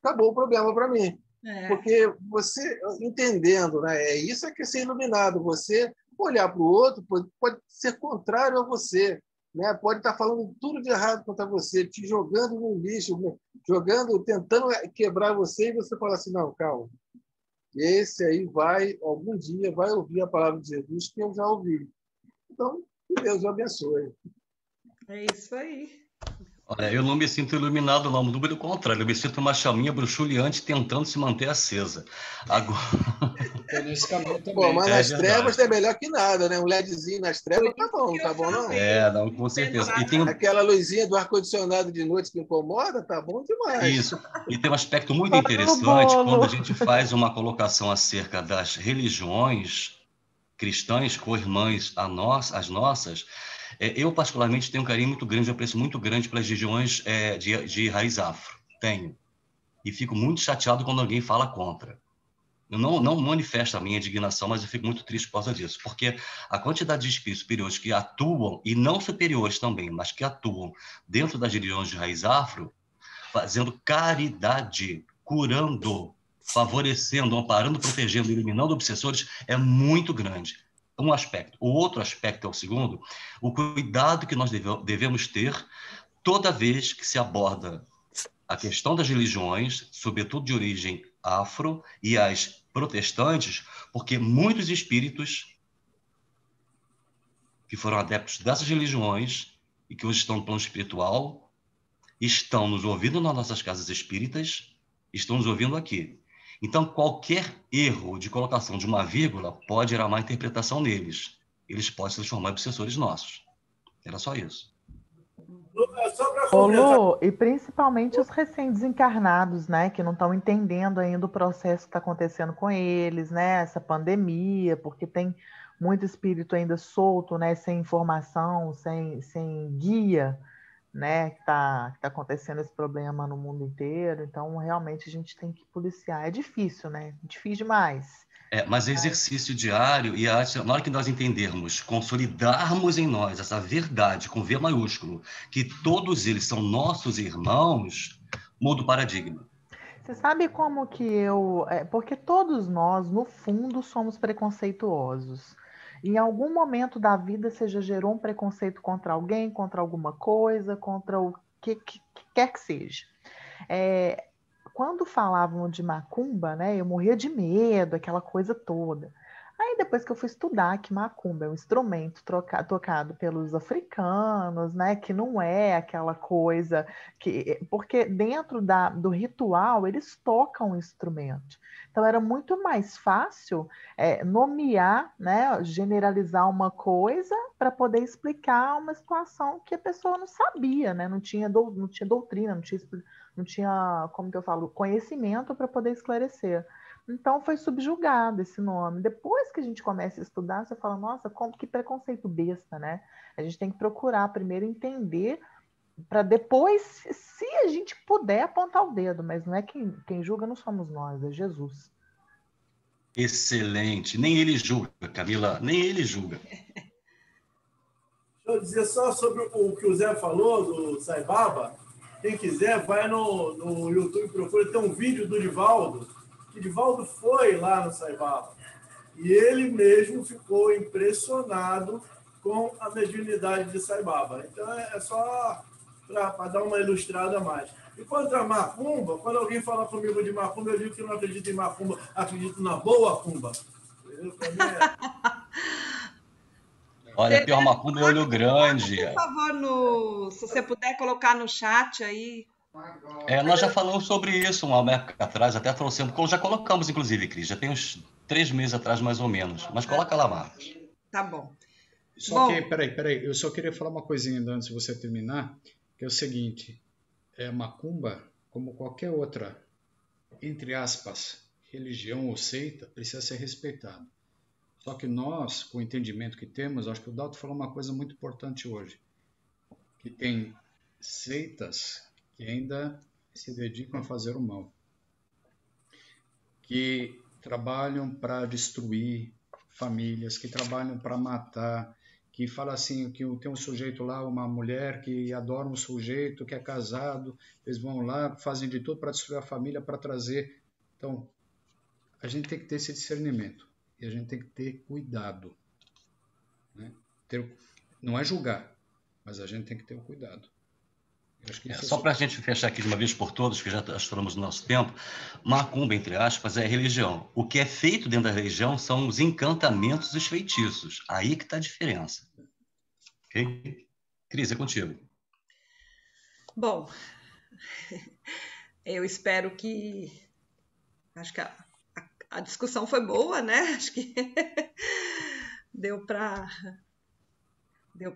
acabou o problema para mim. Porque você, entendendo, né, isso é que é ser iluminado. Você olhar para o outro pode ser contrário a você, né? Pode estar falando tudo de errado contra você, te jogando no lixo, tentando quebrar você, e você fala assim, não, calma. Esse aí algum dia, vai ouvir a palavra de Jesus, que eu já ouvi. Então, que Deus o abençoe. É isso aí. Olha, eu não me sinto iluminado, não. No número contrário, eu me sinto uma chaminha bruxuleante tentando se manter acesa. Agora... Nesse caminho também. Pô, mas nas trevas é melhor que nada, né? Um LEDzinho nas trevas tá bom não? Não, com certeza. E tem aquela luzinha do ar-condicionado de noite que incomoda, tá bom demais. Isso. E tem um aspecto muito interessante quando a gente faz uma colocação acerca das religiões cristãs, co-irmãs as nossas. Eu, particularmente, tenho um carinho muito grande, um apreço muito grande pelas regiões de raiz afro. Tenho. E fico muito chateado quando alguém fala contra. Eu não manifesto a minha indignação, mas eu fico muito triste por causa disso. Porque a quantidade de espíritos superiores que atuam, e não superiores também, mas que atuam dentro das regiões de raiz afro, fazendo caridade, curando, favorecendo, amparando, protegendo, eliminando obsessores, é muito grande. Um aspecto. O outro aspecto é o segundo, o cuidado que nós devemos ter toda vez que se aborda a questão das religiões, sobretudo de origem afro, e as protestantes, porque muitos espíritos que foram adeptos dessas religiões e que hoje estão no plano espiritual, estão nos ouvindo nas nossas casas espíritas, estão nos ouvindo aqui. Então, qualquer erro de colocação de uma vírgula pode gerar má interpretação neles. Eles podem se transformar em obsessores nossos. Era só isso. Só para Ô, completar. Lu, e principalmente os recém-desencarnados, né, que não estão entendendo ainda o processo que está acontecendo com eles, né, essa pandemia, porque tem muito espírito ainda solto, né, sem informação, sem guia, né, que tá acontecendo esse problema no mundo inteiro. Então, realmente, a gente tem que policiar. É difícil, né? Difícil demais. Mas exercício diário, e na hora que nós entendermos, consolidarmos em nós essa verdade com V maiúsculo, que todos eles são nossos irmãos, muda o paradigma. Você sabe como que eu... porque todos nós, no fundo, somos preconceituosos. Em algum momento da vida, você já gerou um preconceito contra alguém, contra alguma coisa, contra o que quer que seja. Quando falavam de macumba, né, eu morria de medo, aquela coisa toda. Aí depois que eu fui estudar que macumba é um instrumento tocado pelos africanos, né, que não é aquela coisa porque dentro do ritual eles tocam o instrumento. Então era muito mais fácil nomear, né, generalizar uma coisa para poder explicar uma situação que a pessoa não sabia, né, não tinha doutrina, não tinha, como que eu falo, conhecimento para poder esclarecer. Então foi subjugado esse nome. Depois que a gente começa a estudar, você fala, nossa, que preconceito besta, né? A gente tem que procurar primeiro entender, para depois, se a gente puder, apontar o dedo, mas não é quem julga não somos nós, é Jesus. Excelente. Nem ele julga, Camila, nem ele julga. Deixa eu dizer só sobre o que o Zé falou do Sai Baba. Quem quiser, vai no YouTube, procura, tem um vídeo do Divaldo, que Divaldo foi lá no Sai Baba. E ele mesmo ficou impressionado com a mediunidade de Sai Baba. Então, é só para dar uma ilustrada a mais. E quanto a macumba, quando alguém fala comigo de macumba, eu digo que não acredito em macumba, acredito na boa cumba. Olha, pior macumba é olho grande. Por favor, se você puder colocar no chat aí. Nós já falamos sobre isso uma época atrás, até trouxemos, já colocamos, inclusive, Cris, já tem uns 3 meses atrás, mais ou menos. Mas coloca lá, Marcos. Tá bom. Peraí, eu só queria falar uma coisinha antes de você terminar, que é o seguinte, macumba, como qualquer outra, entre aspas, religião ou seita, precisa ser respeitado. Só que nós, com o entendimento que temos, acho que o Dalton falou uma coisa muito importante hoje, que tem seitas que ainda se dedicam a fazer o mal, que trabalham para destruir famílias, que trabalham para matar, que fala assim, que tem um sujeito lá, uma mulher que adora um sujeito que é casado, eles vão lá, fazem de tudo para destruir a família, para trazer. Então, a gente tem que ter esse discernimento e a gente tem que ter cuidado, né? Não é julgar, mas a gente tem que ter o cuidado. Só para a gente fechar aqui de uma vez por todas, que já estouramos o nosso tempo, macumba, entre aspas, é religião. O que é feito dentro da religião são os encantamentos e os feitiços. Aí que está a diferença. Ok? Cris, é contigo. Bom, eu espero que... Acho que a discussão foi boa, né? Acho que deu para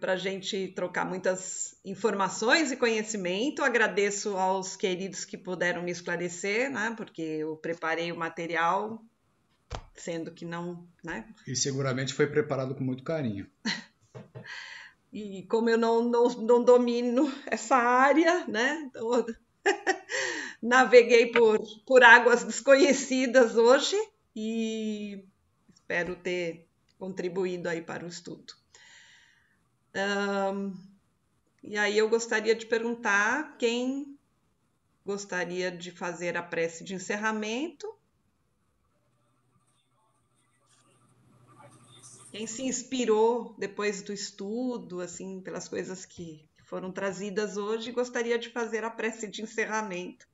a gente trocar muitas informações e conhecimento. Agradeço aos queridos que puderam me esclarecer, né? Porque eu preparei o material, sendo que não... Né? E seguramente foi preparado com muito carinho. E como eu não domino essa área, né? Então, naveguei por águas desconhecidas hoje e espero ter contribuído aí para o estudo. E aí eu gostaria de perguntar quem gostaria de fazer a prece de encerramento Quem se inspirou depois do estudo, assim, pelas coisas que foram trazidas hoje, gostaria de fazer a prece de encerramento.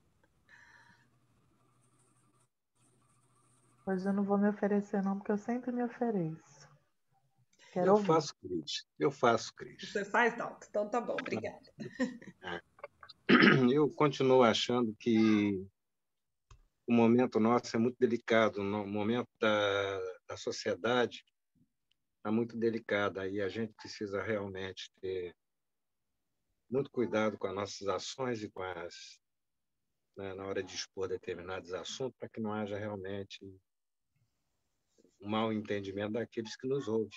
Hoje eu não vou me oferecer, não, porque eu sempre me ofereço. Quero Eu ouvir. faço, Cris. Eu faço, Cris. Você faz, Dalton? Então tá bom, obrigada. Eu continuo achando que o momento nosso é muito delicado, o momento da sociedade está muito delicado, e a gente precisa realmente ter muito cuidado com as nossas ações e né, na hora de expor determinados assuntos, para que não haja realmente um mau entendimento daqueles que nos ouvem,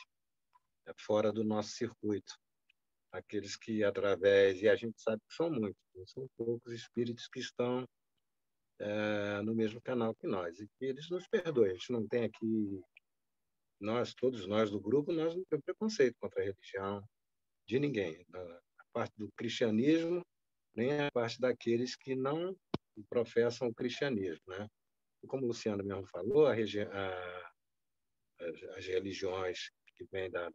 fora do nosso circuito. Aqueles que, através, e a gente sabe que são muitos, não são poucos espíritos que estão no mesmo canal que nós, e que eles nos perdoem. A gente não tem aqui, todos nós do grupo, nós não temos preconceito contra a religião de ninguém. A parte do cristianismo, nem a parte daqueles que não professam o cristianismo, né? E como o Luciano mesmo falou, as religiões que vêm da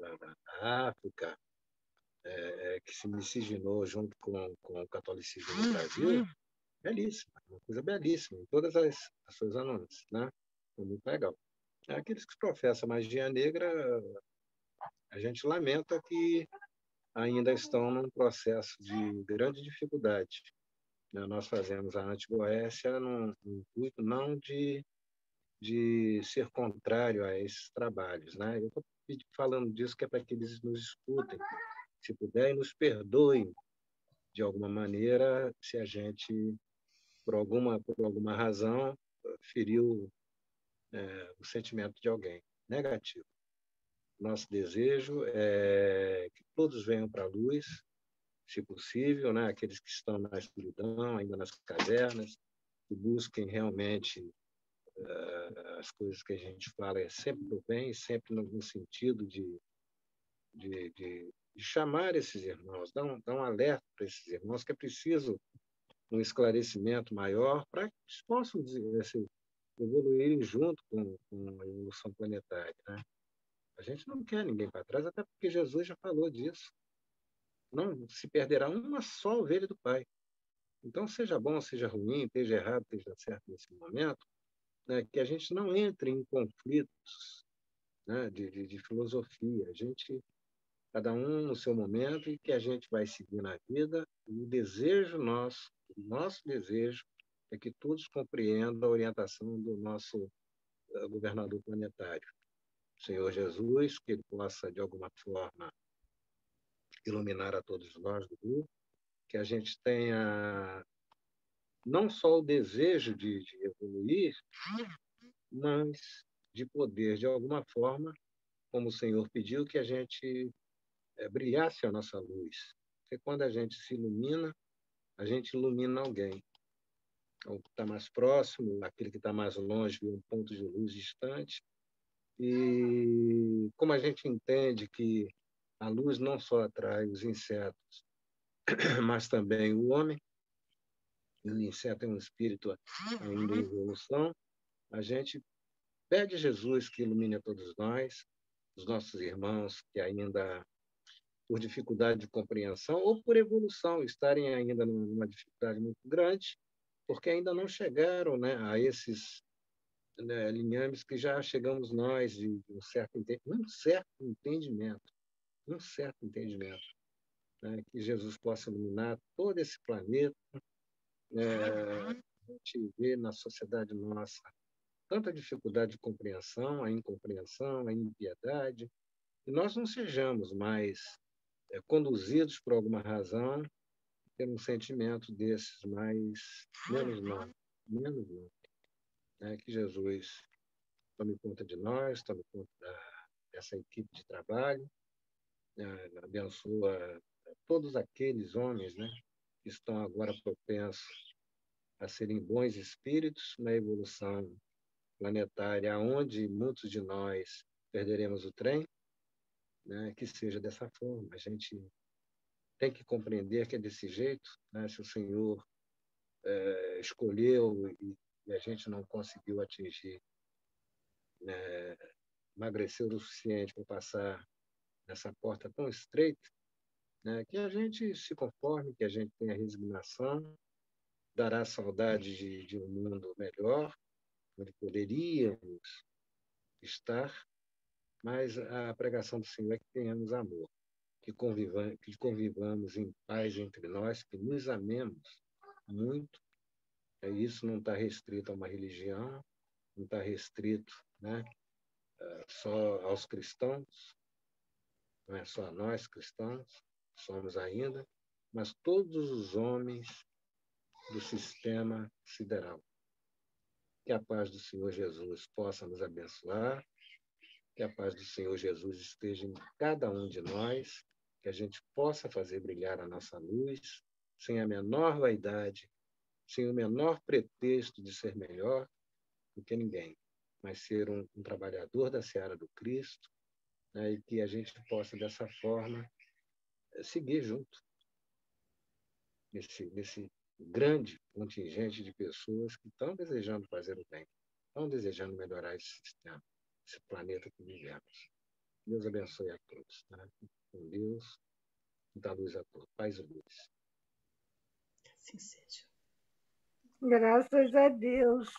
África, que se miscigenou junto com o catolicismo no Brasil, belíssima, uma coisa belíssima, em todas as suas anuncios, né? Foi muito legal. Aqueles que professam magia negra, a gente lamenta que ainda estão num processo de grande dificuldade. Nós fazemos a Antigoécia no intuito não de ser contrário a esses trabalhos, né? Eu estou falando disso que é para que eles nos escutem, se puder, e nos perdoem de alguma maneira se a gente, por alguma razão, feriu o sentimento de alguém negativo. Nosso desejo é que todos venham para a luz, se possível, né? Aqueles que estão na escuridão, ainda nas cavernas, que busquem realmente as coisas que a gente fala sempre do bem, sempre no sentido de chamar esses irmãos, dar um alerta para esses irmãos que é preciso um esclarecimento maior para que eles possam evoluírem junto com a evolução planetária, né? A gente não quer ninguém para trás, até porque Jesus já falou disso. Não se perderá uma só ovelha do Pai. Então, seja bom, seja ruim, esteja errado, esteja certo nesse momento, né, que a gente não entre em conflitos, né, de filosofia. A gente, cada um no seu momento, e que a gente vai seguir na vida. E o nosso desejo é que todos compreendam a orientação do nosso governador planetário, Senhor Jesus, que ele possa, de alguma forma, iluminar a todos nós do grupo, que a gente tenha não só o desejo de evoluir, mas de poder, de alguma forma, como o Senhor pediu, que a gente brilhasse a nossa luz. Porque quando a gente se ilumina, a gente ilumina alguém. O que está mais próximo, aquele que está mais longe, um ponto de luz distante. E como a gente entende que a luz não só atrai os insetos, mas também o homem, e o inseto é um espírito ainda em evolução, a gente pede a Jesus que ilumine a todos nós, os nossos irmãos que ainda, por dificuldade de compreensão ou por evolução, estarem ainda numa dificuldade muito grande, porque ainda não chegaram, né, a esses, né, linhames que já chegamos nós de um certo entendimento, né, que Jesus possa iluminar todo esse planeta. A gente vê na sociedade nossa tanta dificuldade de compreensão, a incompreensão, a impiedade, e nós não sejamos mais conduzidos por alguma razão ter um sentimento desses, mas menos não, né? Que Jesus tome conta de nós, tome conta dessa equipe de trabalho, abençoa todos aqueles homens, né, que estão agora propensos a serem bons espíritos na evolução planetária, onde muitos de nós perderemos o trem, né, que seja dessa forma. A gente tem que compreender que é desse jeito, né? Se o Senhor escolheu e a gente não conseguiu atingir, né, emagreceu o suficiente para passar nessa porta tão estreita, né, que a gente se conforme, que a gente tenha resignação, dará saudade de um mundo melhor, onde poderíamos estar, mas a pregação do Senhor é que tenhamos amor, que convivamos em paz entre nós, que nos amemos muito. Isso não está restrito a uma religião, não está restrito, né, só aos cristãos, não é só a nós cristãos, somos ainda, mas todos os homens do sistema sideral. Que a paz do Senhor Jesus possa nos abençoar, que a paz do Senhor Jesus esteja em cada um de nós, que a gente possa fazer brilhar a nossa luz, sem a menor vaidade, sem o menor pretexto de ser melhor do que ninguém, mas ser um trabalhador da seara do Cristo, né, e que a gente possa, dessa forma, seguir junto nesse grande contingente de pessoas que estão desejando fazer o bem, estão desejando melhorar esse sistema, esse planeta que vivemos. Deus abençoe a todos. Tá? Com Deus, dá luz a todos. Paz e luz. Assim seja. Graças a Deus.